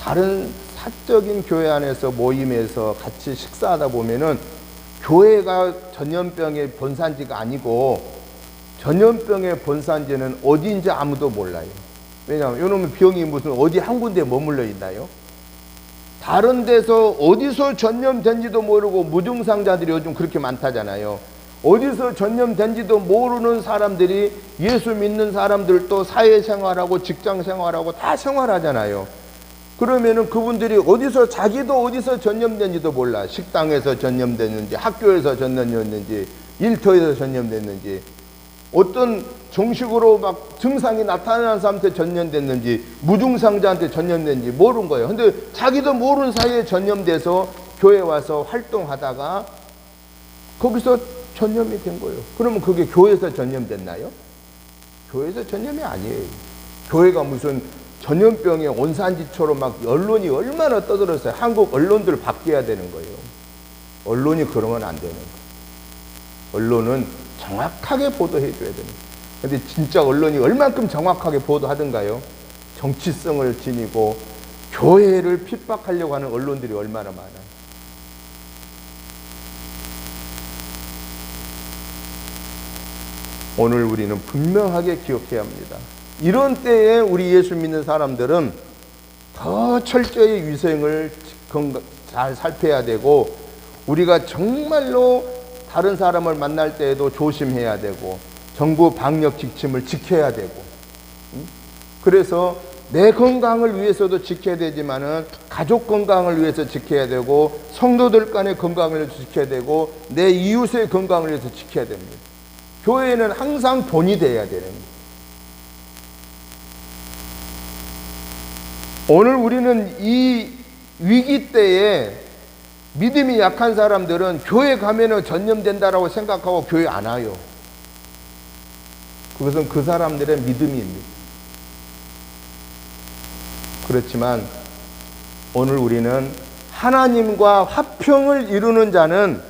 [SPEAKER 1] 다른 사적인 교회 안에서 모임에서 같이 식사하다 보면은 교회가 전염병의 본산지가 아니고 전염병의 본산지는 어디인지 아무도 몰라요. 왜냐하면 이놈의 병이 무슨 어디 한 군데에 머물러 있나요? 다른 데서 어디서 전염된지도 모르고 무증상자들이 요즘 그렇게 많다잖아요. 어디서 전염된지도 모르는 사람들이 예수 믿는 사람들도 사회생활하고 직장생활하고 다 생활하잖아요. 그러면은 그분들이 어디서 자기도 어디서 전염된지도 몰라. 식당에서 전염됐는지, 학교에서 전염됐는지, 일터에서 전염됐는지, 어떤 정식으로 막 증상이 나타나는 사람한테 전염됐는지, 무증상자한테 전염됐는지 모르는 거예요. 근데 자기도 모르는 사이에 전염돼서 교회 와서 활동하다가 거기서 전염이 된 거예요. 그러면 그게 교회에서 전염됐나요? 교회에서 전염이 아니에요. 교회가 무슨 전염병의 온산지처럼 막 언론이 얼마나 떠들었어요. 한국 언론들 바뀌어야 되는 거예요. 언론이 그러면 안 되는 거예요. 언론은 정확하게 보도해 줘야 되는 거예요. 근데 진짜 언론이 얼만큼 정확하게 보도하던가요? 정치성을 지니고 교회를 핍박하려고 하는 언론들이 얼마나 많아요. 오늘 우리는 분명하게 기억해야 합니다. 이런 때에 우리 예수 믿는 사람들은 더 철저히 위생을 잘 살펴야 되고, 우리가 정말로 다른 사람을 만날 때에도 조심해야 되고, 정부 방역 지침을 지켜야 되고, 그래서 내 건강을 위해서도 지켜야 되지만은 가족 건강을 위해서 지켜야 되고, 성도들 간의 건강을 위해서 지켜야 되고, 내 이웃의 건강을 위해서 지켜야 됩니다. 교회는 항상 본이 돼야 되는 거예요. 오늘 우리는 이 위기 때에 믿음이 약한 사람들은 교회 가면은 전염된다라고 생각하고 교회 안 와요. 그것은 그 사람들의 믿음입니다. 그렇지만 오늘 우리는 하나님과 화평을 이루는 자는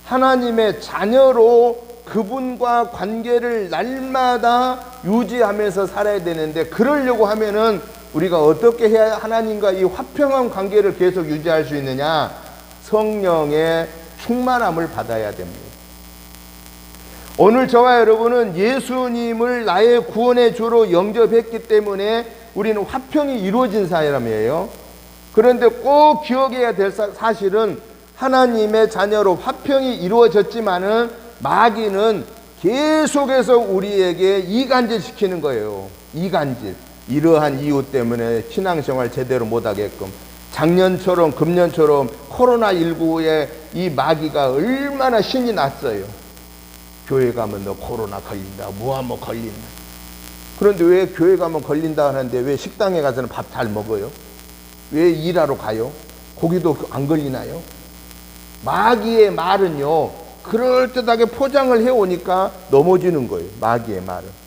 [SPEAKER 1] 하나님의 자녀로 그분과 관계를 날마다 유지하면서 살아야 되는데, 그러려고 하면은 우리가 어떻게 해야 하나님과 이 화평한 관계를 계속 유지할 수 있느냐? 성령의 충만함을 받아야 됩니다. 오늘 저와 여러분은 예수님을 나의 구원의 주로 영접했기 때문에 우리는 화평이 이루어진 사람이에요. 그런데 꼭 기억해야 될 사실은 하나님의 자녀로 화평이 이루어졌지만은 마귀는 계속해서 우리에게 이간질 시키는 거예요. 이간질. 이러한 이유 때문에 신앙생활 제대로 못하게끔, 작년처럼 금년처럼 코로나19에 이 마귀가 얼마나 신이 났어요. 교회 가면 너 코로나 걸린다, 무하면 걸린다. 그런데 왜 교회 가면 걸린다 하는데 왜 식당에 가서는 밥 잘 먹어요? 왜 일하러 가요? 고기도 안 걸리나요? 마귀의 말은요, 그럴듯하게 포장을 해오니까 넘어지는 거예요. 마귀의 말은.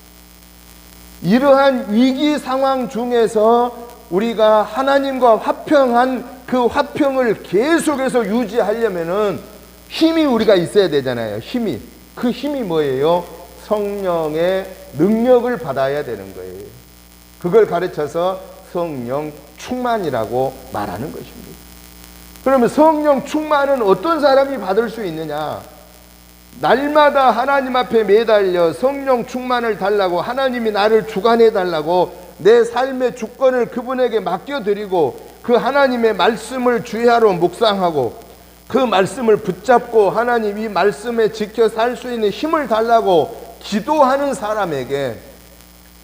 [SPEAKER 1] 이러한 위기 상황 중에서 우리가 하나님과 화평한 그 화평을 계속해서 유지하려면은 힘이 우리가 있어야 되잖아요. 힘이. 그 힘이 뭐예요? 성령의 능력을 받아야 되는 거예요. 그걸 가르쳐서 성령 충만이라고 말하는 것입니다. 그러면 성령 충만은 어떤 사람이 받을 수 있느냐? 날마다 하나님 앞에 매달려 성령 충만을 달라고, 하나님이 나를 주관해 달라고 내 삶의 주권을 그분에게 맡겨드리고, 그 하나님의 말씀을 주야로 묵상하고 그 말씀을 붙잡고 하나님 이 말씀에 지켜 살 수 있는 힘을 달라고 기도하는 사람에게,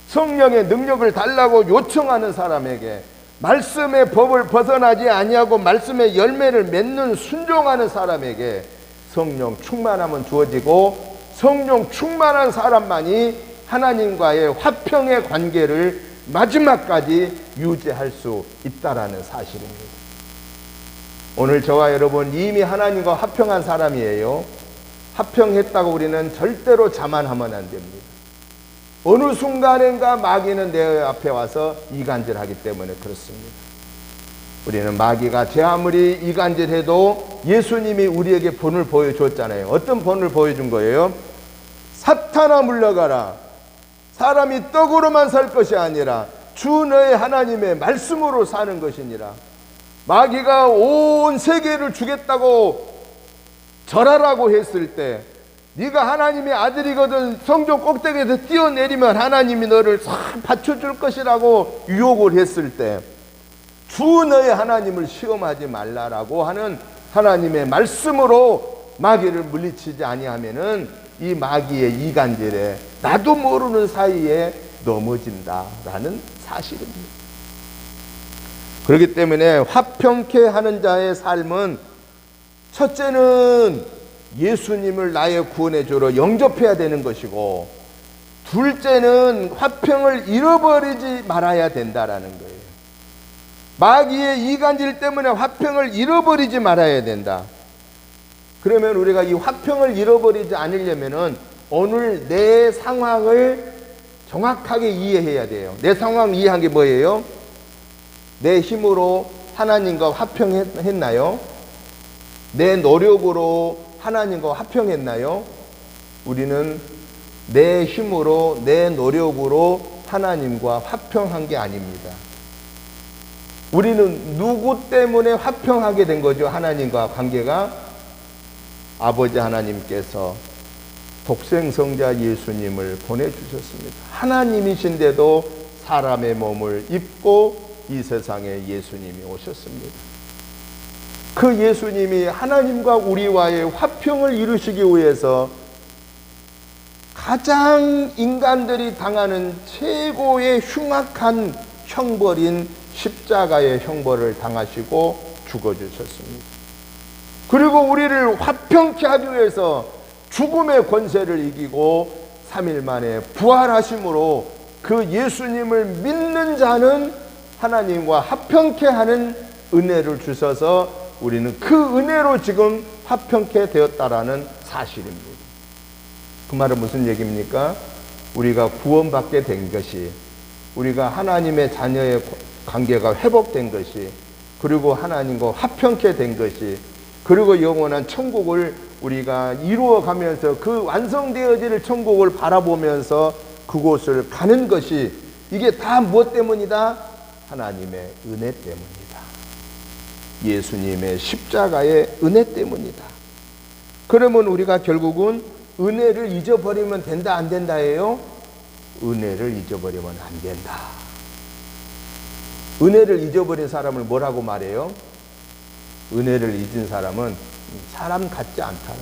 [SPEAKER 1] 성령의 능력을 달라고 요청하는 사람에게, 말씀의 법을 벗어나지 아니하고 말씀의 열매를 맺는 순종하는 사람에게 성령 충만함은 주어지고, 성령 충만한 사람만이 하나님과의 화평의 관계를 마지막까지 유지할 수 있다라는 사실입니다. 오늘 저와 여러분 이미 하나님과 화평한 사람이에요. 화평했다고 우리는 절대로 자만하면 안 됩니다. 어느 순간인가 마귀는 내 앞에 와서 이간질하기 때문에 그렇습니다. 우리는 마귀가 제 아무리 이간질해도 예수님이 우리에게 본을 보여줬잖아요. 어떤 본을 보여준 거예요? 사탄아 물러가라. 사람이 떡으로만 살 것이 아니라 주 너의 하나님의 말씀으로 사는 것이니라. 마귀가 온 세계를 주겠다고 절하라고 했을 때 네가 하나님의 아들이거든 성전 꼭대기에서 뛰어내리면 하나님이 너를 싹 받쳐줄 것이라고 유혹을 했을 때 주 너의 하나님을 시험하지 말라라고 하는 하나님의 말씀으로 마귀를 물리치지 아니하면은 이 마귀의 이간질에 나도 모르는 사이에 넘어진다라는 사실입니다. 그렇기 때문에 화평케 하는 자의 삶은 첫째는 예수님을 나의 구원의 주로 영접해야 되는 것이고, 둘째는 화평을 잃어버리지 말아야 된다라는 거예요. 마귀의 이간질 때문에 화평을 잃어버리지 말아야 된다. 그러면 우리가 이 화평을 잃어버리지 않으려면은 오늘 내 상황을 정확하게 이해해야 돼요. 내 상황을 이해한 게 뭐예요? 내 힘으로 하나님과 화평했나요? 내 노력으로 하나님과 화평했나요? 우리는 내 힘으로 내 노력으로 하나님과 화평한 게 아닙니다. 우리는 누구 때문에 화평하게 된 거죠? 하나님과 관계가 아버지 하나님께서 독생성자 예수님을 보내주셨습니다. 하나님이신데도 사람의 몸을 입고 이 세상에 예수님이 오셨습니다. 그 예수님이 하나님과 우리와의 화평을 이루시기 위해서 가장 인간들이 당하는 최고의 흉악한 형벌인 십자가의 형벌을 당하시고 죽어주셨습니다. 그리고 우리를 화평케 하기 위해서 죽음의 권세를 이기고 3일 만에 부활하심으로 그 예수님을 믿는 자는 하나님과 화평케 하는 은혜를 주셔서 우리는 그 은혜로 지금 화평케 되었다라는 사실입니다. 그 말은 무슨 얘기입니까? 우리가 구원받게 된 것이, 우리가 하나님의 자녀의 관계가 회복된 것이, 그리고 하나님과 화평케 된 것이, 그리고 영원한 천국을 우리가 이루어가면서 그 완성되어질 천국을 바라보면서 그곳을 가는 것이, 이게 다 무엇 때문이다? 하나님의 은혜 때문이다. 예수님의 십자가의 은혜 때문이다. 그러면 우리가 결국은 은혜를 잊어버리면 된다 안 된다예요? 은혜를 잊어버리면 안 된다. 은혜를 잊어버린 사람을 뭐라고 말해요? 은혜를 잊은 사람은 사람 같지 않다는,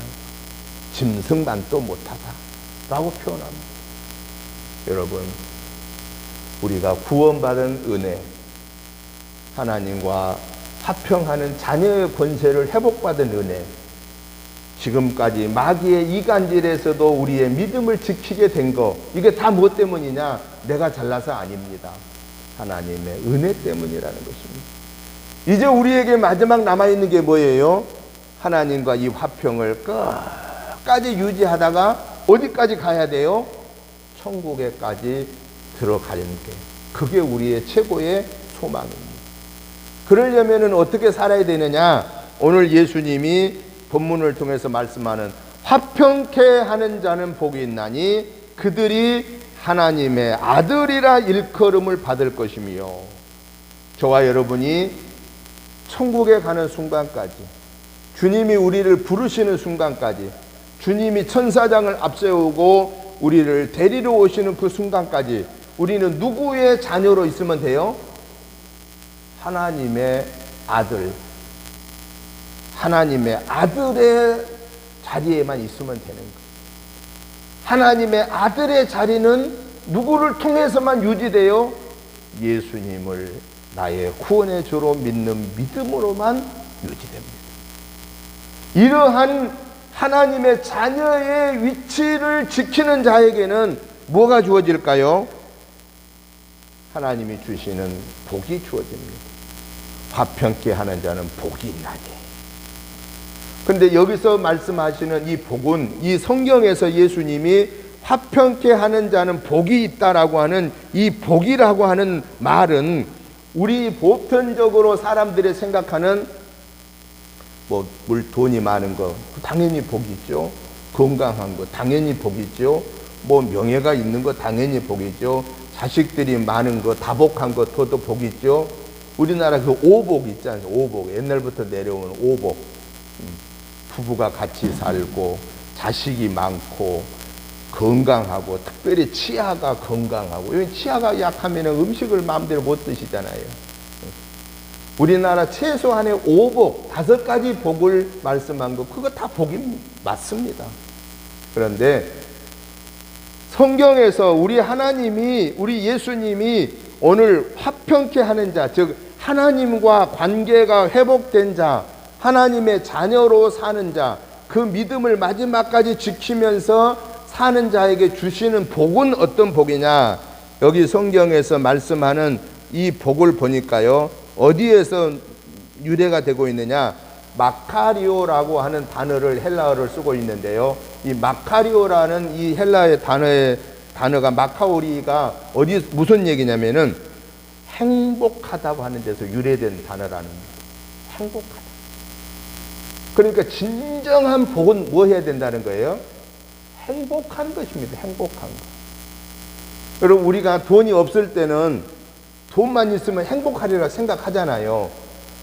[SPEAKER 1] 짐승만도 못하다 라고 표현합니다. 여러분, 우리가 구원받은 은혜, 하나님과 화평하는 자녀의 권세를 회복받은 은혜, 지금까지 마귀의 이간질에서도 우리의 믿음을 지키게 된 거, 이게 다 무엇 때문이냐? 내가 잘나서 아닙니다. 하나님의 은혜 때문이라는 것입니다. 이제 우리에게 마지막 남아있는 게 뭐예요? 하나님과 이 화평을 끝까지 유지하다가 어디까지 가야 돼요? 천국에까지 들어가는 게, 그게 우리의 최고의 소망입니다. 그러려면 어떻게 살아야 되느냐? 오늘 예수님이 본문을 통해서 말씀하는 화평케 하는 자는 복이 있나니 그들이 하나님의 아들이라 일컬음을 받을 것이며, 저와 여러분이 천국에 가는 순간까지, 주님이 우리를 부르시는 순간까지, 주님이 천사장을 앞세우고 우리를 데리러 오시는 그 순간까지 우리는 누구의 자녀로 있으면 돼요? 하나님의 아들, 하나님의 아들의 자리에만 있으면 되는 거예요. 하나님의 아들의 자리는 누구를 통해서만 유지돼요? 예수님을 나의 구원의 주로 믿는 믿음으로만 유지됩니다. 이러한 하나님의 자녀의 위치를 지키는 자에게는 뭐가 주어질까요? 하나님이 주시는 복이 주어집니다. 화평케 하는 자는 복이 있나니. 그런데 여기서 말씀하시는 이 복은, 이 성경에서 예수님이 화평케 하는 자는 복이 있다라고 하는 이 복이라고 하는 말은 우리 보편적으로 사람들이 생각하는 돈이 많은 거 당연히 복이죠. 건강한 거 당연히 복이죠. 명예가 있는 거 당연히 복이죠. 자식들이 많은 거 다복한 거 더도 복이죠. 우리나라 그 오복 있지 않습니까? 오복 옛날부터 내려오는 오복. 부부가 같이 살고 자식이 많고 건강하고 특별히 치아가 건강하고 치아가 약하면 음식을 마음대로 못 드시잖아요. 우리나라 최소한의 오복 5가지 복을 말씀한 거 그거 다 복이 맞습니다. 그런데 성경에서 우리 하나님이 우리 예수님이 오늘 화평케 하는 자, 즉 하나님과 관계가 회복된 자, 하나님의 자녀로 사는 자, 그 믿음을 마지막까지 지키면서 사는 자에게 주시는 복은 어떤 복이냐? 여기 성경에서 말씀하는 이 복을 보니까요, 어디에서 유래가 되고 있느냐? 마카리오라고 하는 단어를 헬라어를 쓰고 있는데요. 이 마카리오라는 이 헬라의 단어가 마카오리가 무슨 얘기냐면은 행복하다고 하는 데서 유래된 단어라는 거예요. 행복하다. 그러니까 진정한 복은 뭐 해야 된다는 거예요? 행복한 것입니다. 행복한 것. 여러분 우리가 돈이 없을 때는 돈만 있으면 행복하리라 생각하잖아요.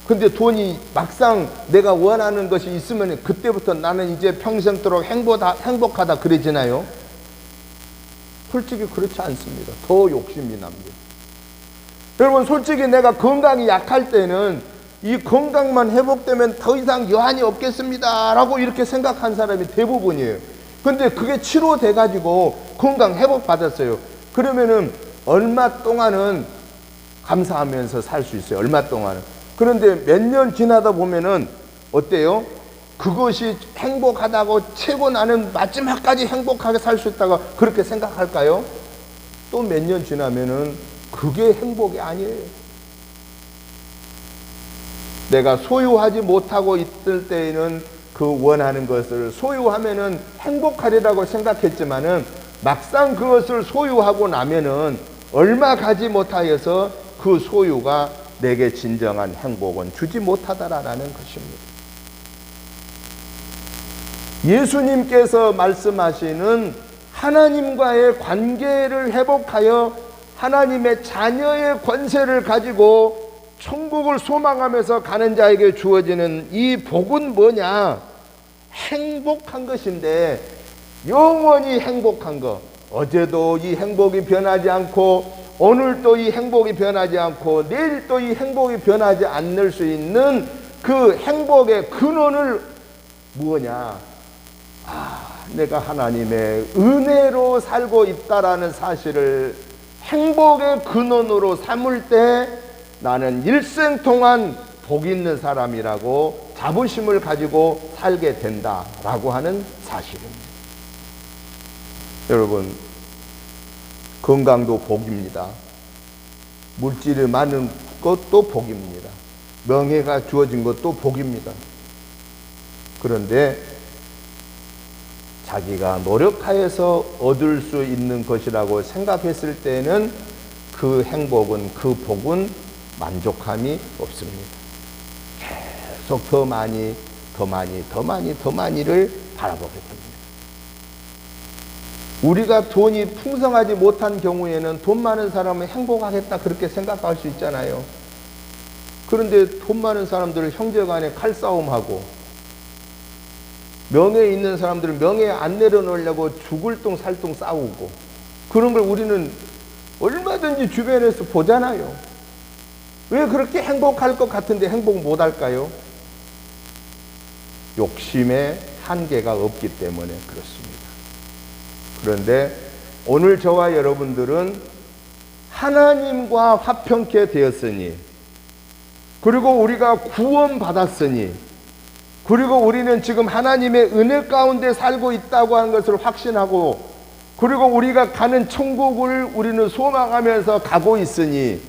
[SPEAKER 1] 근데 돈이 막상 내가 원하는 것이 있으면 그때부터 나는 이제 평생도록 행복하다 그러지나요? 솔직히 그렇지 않습니다. 더 욕심이 납니다. 여러분 솔직히 내가 건강이 약할 때는 이 건강만 회복되면 더 이상 여한이 없겠습니다 라고 이렇게 생각한 사람이 대부분이에요. 근데 그게 치료돼 가지고 건강 회복 받았어요. 그러면은 얼마 동안은 감사하면서 살 수 있어요. 얼마 동안은. 그런데 몇 년 지나다 보면은 어때요? 그것이 행복하다고 최고 나는 마지막까지 행복하게 살 수 있다고 그렇게 생각할까요? 또 몇 년 지나면은 그게 행복이 아니에요. 내가 소유하지 못하고 있을 때에는 그 원하는 것을 소유하면은 행복하리라고 생각했지만은 막상 그것을 소유하고 나면은 얼마 가지 못하여서 그 소유가 내게 진정한 행복은 주지 못하다라는 것입니다. 예수님께서 말씀하시는 하나님과의 관계를 회복하여 하나님의 자녀의 권세를 가지고 천국을 소망하면서 가는 자에게 주어지는 이 복은 뭐냐? 행복한 것인데 영원히 행복한 것. 어제도 이 행복이 변하지 않고 오늘도 이 행복이 변하지 않고 내일도 이 행복이 변하지 않을 수 있는 그 행복의 근원을 뭐냐? 내가 하나님의 은혜로 살고 있다라는 사실을 행복의 근원으로 삼을 때 나는 일생 동안 복 있는 사람이라고 자부심을 가지고 살게 된다라고 하는 사실입니다. 여러분, 건강도 복입니다. 물질이 많은 것도 복입니다. 명예가 주어진 것도 복입니다. 그런데 자기가 노력하여서 얻을 수 있는 것이라고 생각했을 때는 그 행복은, 그 복은 만족함이 없습니다. 계속 더 많이를 바라보게 됩니다. 우리가 돈이 풍성하지 못한 경우에는 돈 많은 사람은 행복하겠다 그렇게 생각할 수 있잖아요. 그런데 돈 많은 사람들은 형제간에 칼싸움하고 명예 있는 사람들은 명예 안 내려놓으려고 죽을 똥 살똥 싸우고 그런 걸 우리는 얼마든지 주변에서 보잖아요. 왜 그렇게 행복할 것 같은데 행복 못 할까요? 욕심의 한계가 없기 때문에 그렇습니다. 그런데 오늘 저와 여러분들은 하나님과 화평케 되었으니, 그리고 우리가 구원받았으니, 그리고 우리는 지금 하나님의 은혜 가운데 살고 있다고 하는 것을 확신하고, 그리고 우리가 가는 천국을 우리는 소망하면서 가고 있으니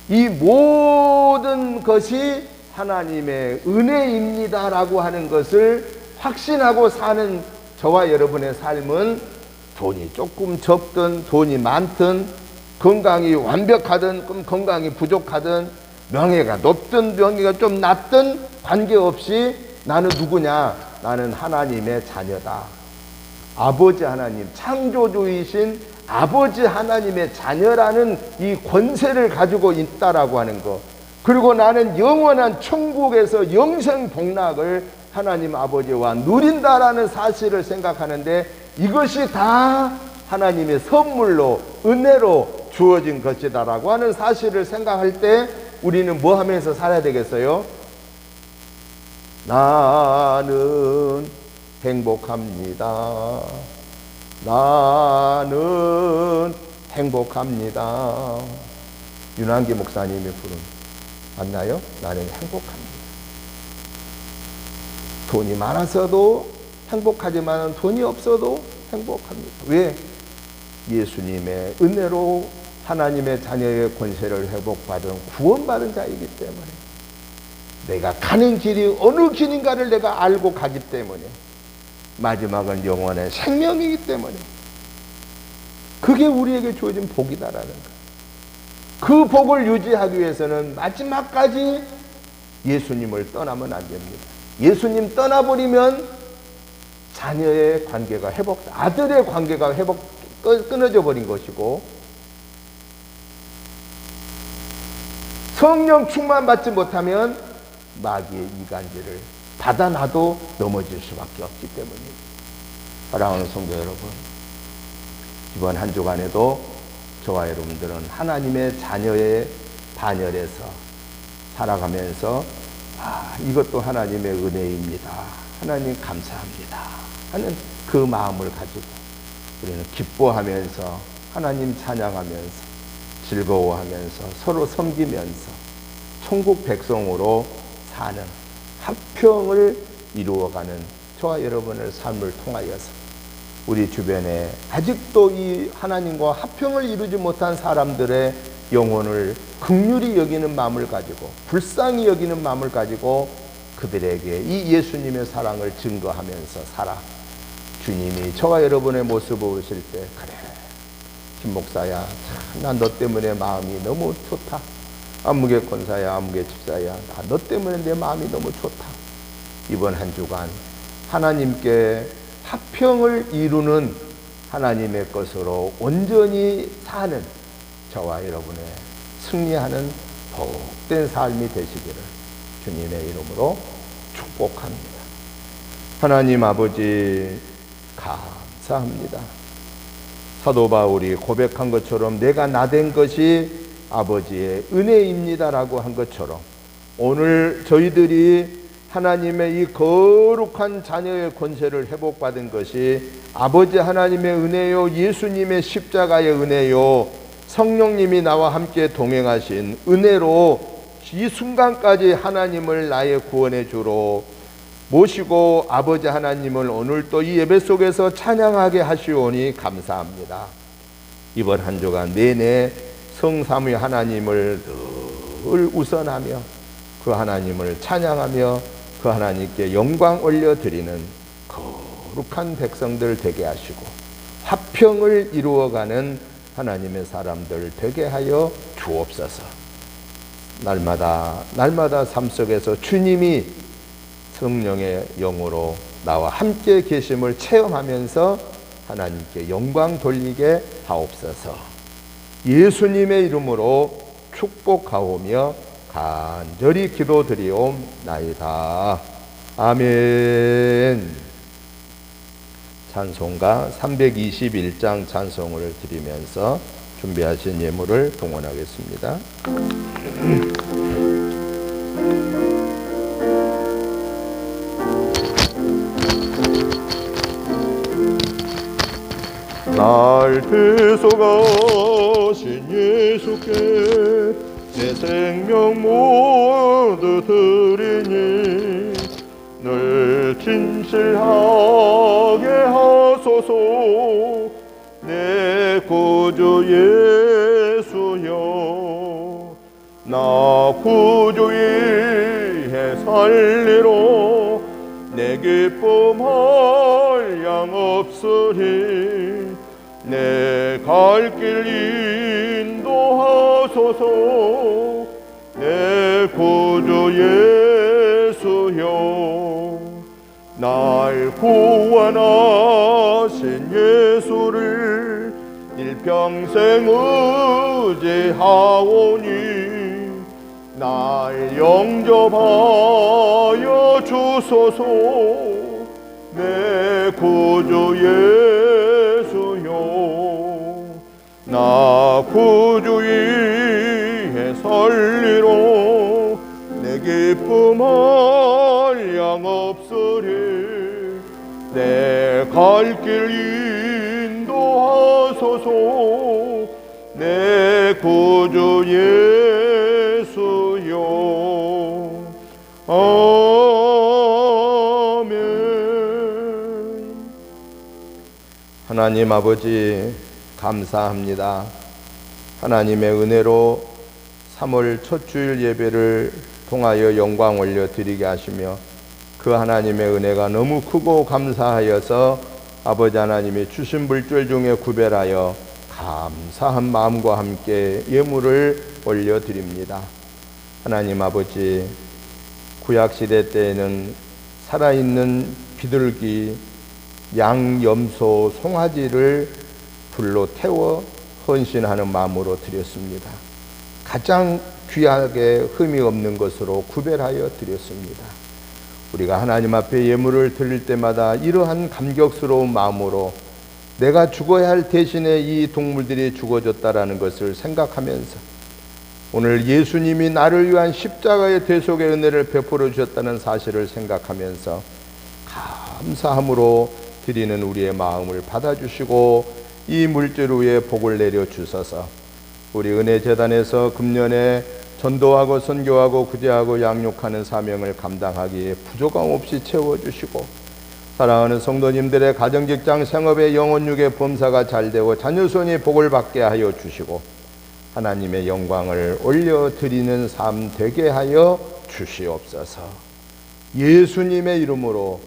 [SPEAKER 1] 이 모든 것이 하나님의 은혜입니다라고 하는 것을 확신하고 사는 저와 여러분의 삶은 돈이 조금 적든 돈이 많든 건강이 완벽하든 건강이 부족하든 명예가 높든 명예가 좀 낮든 관계없이 나는 누구냐? 나는 하나님의 자녀다. 아버지 하나님, 창조주이신 아버지 하나님의 자녀라는 이 권세를 가지고 있다라고 하는 것. 그리고 나는 영원한 천국에서 영생 복락을 하나님 아버지와 누린다라는 사실을 생각하는데 이것이 다 하나님의 선물로 은혜로 주어진 것이다라고 하는 사실을 생각할 때 우리는 뭐 하면서 살아야 되겠어요? 나는 행복합니다. 나는 행복합니다. 윤한기 목사님이 부른 맞나요? 나는 행복합니다. 돈이 많아서도 행복하지만 돈이 없어도 행복합니다. 왜? 예수님의 은혜로 하나님의 자녀의 권세를 회복받은 구원받은 자이기 때문에 내가 가는 길이 어느 길인가를 내가 알고 가기 때문에 마지막은 영원의 생명이기 때문에 그게 우리에게 주어진 복이다라는 거예요. 그 복을 유지하기 위해서는 마지막까지 예수님을 떠나면 안 됩니다. 예수님 떠나버리면 자녀의 관계가 아들의 관계가 끊어져 버린 것이고 성령 충만받지 못하면 마귀의 이간질을 받아놔도 넘어질 수밖에 없기 때문입니다. 사랑하는 성도 여러분, 이번 한 주간에도 저와 여러분들은 하나님의 자녀의 반열에서 살아가면서 이것도 하나님의 은혜입니다. 하나님 감사합니다. 하는 그 마음을 가지고 우리는 기뻐하면서 하나님 찬양하면서 즐거워하면서 서로 섬기면서 천국 백성으로 사는 화평을 이루어가는 저와 여러분의 삶을 통하여서 우리 주변에 아직도 이 하나님과 화평을 이루지 못한 사람들의 영혼을 긍휼히 여기는 마음을 가지고 불쌍히 여기는 마음을 가지고 그들에게 이 예수님의 사랑을 증거하면서 살아 주님이 저와 여러분의 모습을 보실 때 그래 김 목사야 난 너 때문에 마음이 너무 좋다. 안무개 권사야 안무개 집사야 너 때문에 내 마음이 너무 좋다. 이번 한 주간 하나님께 화평을 이루는 하나님의 것으로 온전히 사는 저와 여러분의 승리하는 복된 삶이 되시기를 주님의 이름으로 축복합니다. 하나님 아버지 감사합니다. 사도 바울이 고백한 것처럼 내가 나된 것이 아버지의 은혜입니다라고 한 것처럼 오늘 저희들이 하나님의 이 거룩한 자녀의 권세를 회복받은 것이 아버지 하나님의 은혜요 예수님의 십자가의 은혜요 성령님이 나와 함께 동행하신 은혜로 이 순간까지 하나님을 나의 구원의 주로 모시고 아버지 하나님을 오늘 또 이 예배 속에서 찬양하게 하시오니 감사합니다. 이번 한 주간 내내 성삼위 하나님을 늘 우선하며 그 하나님을 찬양하며 그 하나님께 영광 올려드리는 거룩한 백성들 되게 하시고 화평을 이루어가는 하나님의 사람들 되게 하여 주옵소서. 날마다 삶 속에서 주님이 성령의 영으로 나와 함께 계심을 체험하면서 하나님께 영광 돌리게 하옵소서. 예수님의 이름으로 축복하오며 간절히 기도드리옵나이다. 아멘. 찬송가 321장 찬송을 드리면서 준비하신 예물을 동원하겠습니다. 날 대속하신 예수께 내 생명 모두 드리니 늘 진실하게 하소서. 내 구주 예수여 나 구주 위해 살리로 내 기쁨 한량 없으리.
[SPEAKER 3] 내 갈 길 인도하소서. 내 구주 예수여, 날 구원하신 예수를 일평생 의지하오니 날 영접하여 주소서. 내 구주 예수여, 나 구주 위에 설리로 내 기쁨 한량 없으리. 내 갈 길 인도하소서. 내 구주 예수여. 아멘.
[SPEAKER 1] 하나님 아버지 감사합니다. 하나님의 은혜로 3월 첫 주일 예배를 통하여 영광 올려드리게 하시며 그 하나님의 은혜가 너무 크고 감사하여서 아버지 하나님이 주신 물질 중에 구별하여 감사한 마음과 함께 예물을 올려드립니다. 하나님 아버지, 구약시대 때에는 살아있는 비둘기, 양, 염소, 송아지를 불로 태워 헌신하는 마음으로 드렸습니다. 가장 귀하게 흠이 없는 것으로 구별하여 드렸습니다. 우리가 하나님 앞에 예물을 드릴 때마다 이러한 감격스러운 마음으로 내가 죽어야 할 대신에 이 동물들이 죽어졌다라는 것을 생각하면서 오늘 예수님이 나를 위한 십자가의 대속의 은혜를 베풀어 주셨다는 사실을 생각하면서 감사함으로 드리는 우리의 마음을 받아주시고 이 물질 위에 복을 내려 주셔서 우리 은혜재단에서 금년에 전도하고 선교하고 구제하고 양육하는 사명을 감당하기에 부족함 없이 채워주시고 사랑하는 성도님들의 가정직장 생업의 영혼육의 범사가 잘되고 자녀손이 복을 받게 하여 주시고 하나님의 영광을 올려드리는 삶 되게 하여 주시옵소서. 예수님의 이름으로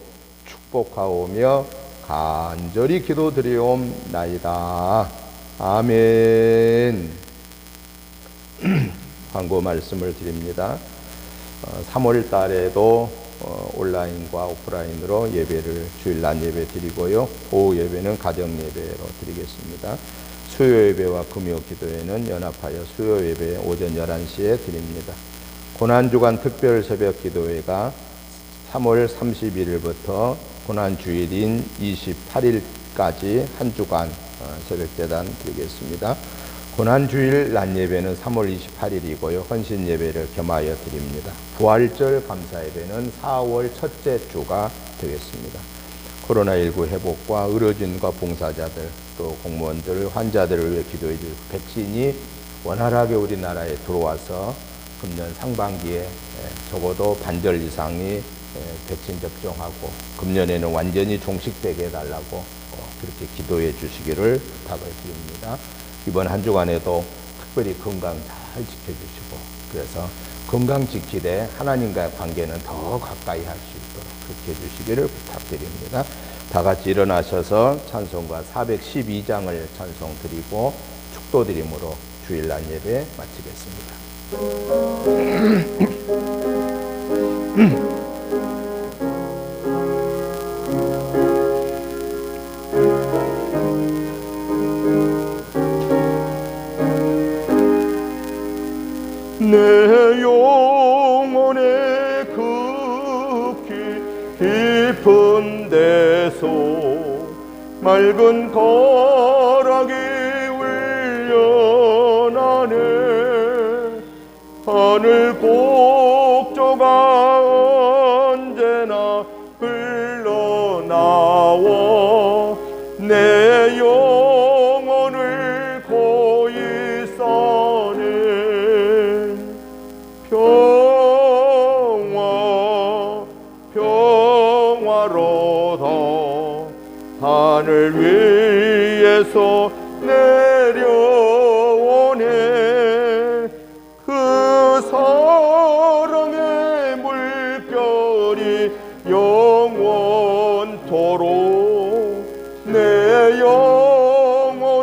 [SPEAKER 1] 축복하오며 간절히 기도드리옵나이다. 아멘. 광고 말씀을 드립니다. 3월 달에도 온라인과 오프라인으로 예배를 주일 낮 예배 드리고요. 오후 예배는 가정 예배로 드리겠습니다. 수요 예배와 금요 기도회는 연합하여 수요 예배 오전 11시에 드립니다. 고난주간 특별 새벽 기도회가 3월 31일부터 고난주일인 28일까지 한 주간 새벽재단 드리겠습니다. 고난주일 낮 예배는 3월 28일이고요. 헌신 예배를 겸하여 드립니다. 부활절 감사 예배는 4월 첫째 주가 되겠습니다. 코로나19 회복과 의료진과 봉사자들 또 공무원들 환자들을 위해 기도해 줄 백신이 원활하게 우리나라에 들어와서 금년 상반기에 적어도 반절 이상이 백신 접종하고 금년에는 완전히 종식되게 해달라고 그렇게 기도해 주시기를 부탁을 드립니다. 이번 한 주간에도 특별히 건강 잘 지켜주시고 그래서 건강 지키되 하나님과의 관계는 더 가까이 할 수 있도록 그렇게 해주시기를 부탁드립니다. 다 같이 일어나셔서 찬송가 412장을 찬송 드리고 축도 드림으로 주일날 예배 마치겠습니다.
[SPEAKER 3] 내 영혼의 극히 깊은 데서 맑은 가락이 울려나네. 하늘 곡조가 언제나 흘러나와 내 영혼을 고이 싸네. 평화로다. 하늘 위에서 내려오네. 그 사랑의 물결이 영원토록 내 영혼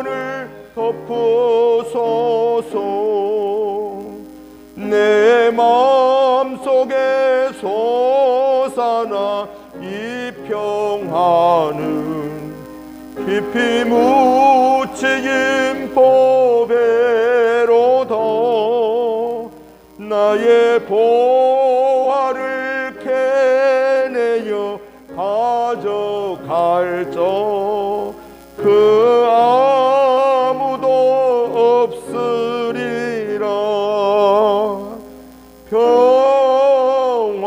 [SPEAKER 3] 사나 이 평화는 깊이 묻히긴 보배로다. 나의 보화를 캐내어 가져갈저 그 아무도 없으리라. 평화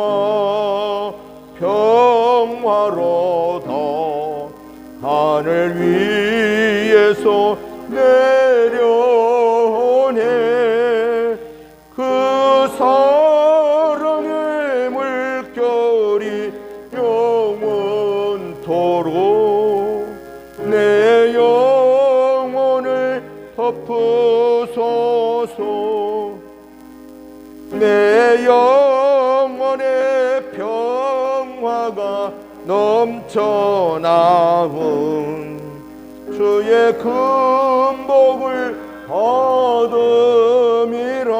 [SPEAKER 3] 평화로다. 하늘 위에서 내려오네. 그 사랑의 물결이 영원토록 내 영혼을 덮으소서. 내 영혼의 평화가 넘쳐나온 주의 금복을 얻음이라.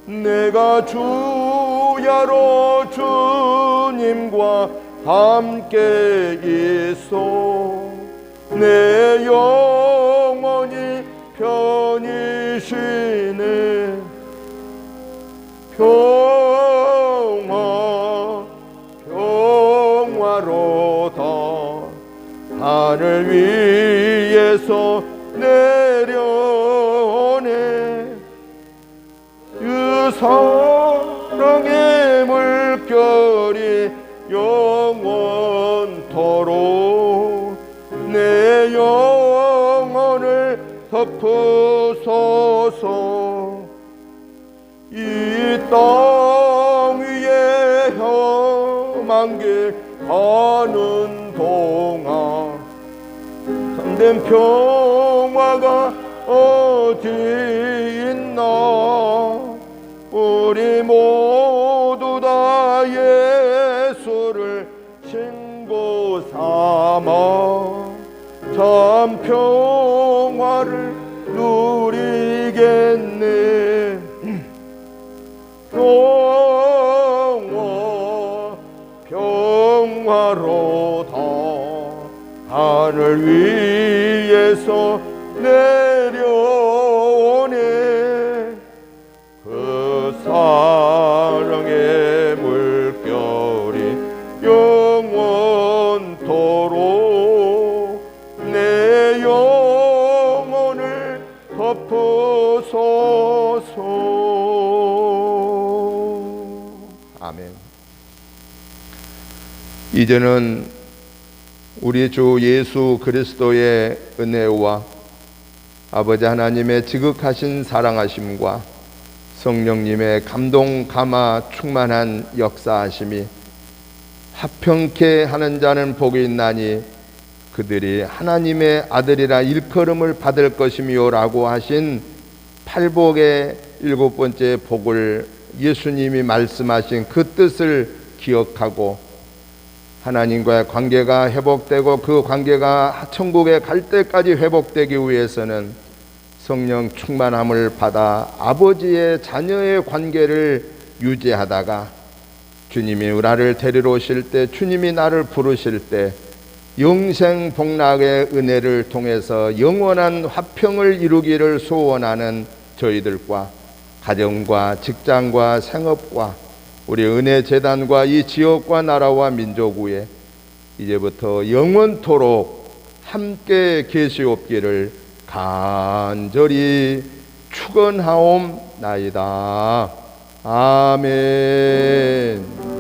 [SPEAKER 3] 내가 주야로 주님과 함께 있어 내 영혼이 편히 쉬네. 평화 평화로다. 하늘 위에서 내려오네. 그 사랑의 물결이 영원토록 내 영혼을 덮으소서. 이 땅 위에 험한 길 가는 동안 참된 평화가 어디 있나. 우리 모두 다 예수를 신고 삼아 참 평화를 누리겠네. 평화 평화로다. 하늘 위에서 내려오네. 그 사랑의 물결이 영원토록 내 영혼을 덮으소서.
[SPEAKER 1] 아멘. 이제는 우리 주 예수 그리스도의 은혜와 아버지 하나님의 지극하신 사랑하심과 성령님의 감동 감화 충만한 역사하심이 합평케 하는 자는 복이 있나니 그들이 하나님의 아들이라 일컬음을 받을 것이미요라고 하신 팔복의 7번째 복을 예수님이 말씀하신 그 뜻을 기억하고 하나님과의 관계가 회복되고 그 관계가 천국에 갈 때까지 회복되기 위해서는 성령 충만함을 받아 아버지의 자녀의 관계를 유지하다가 주님이 나를 데리러 오실 때, 주님이 나를 부르실 때 영생 복락의 은혜를 통해서 영원한 화평을 이루기를 소원하는 저희들과 가정과 직장과 생업과 우리 은혜재단과 이 지역과 나라와 민족 위에 이제부터 영원토록 함께 계시옵기를 간절히 축원하옵나이다. 아멘.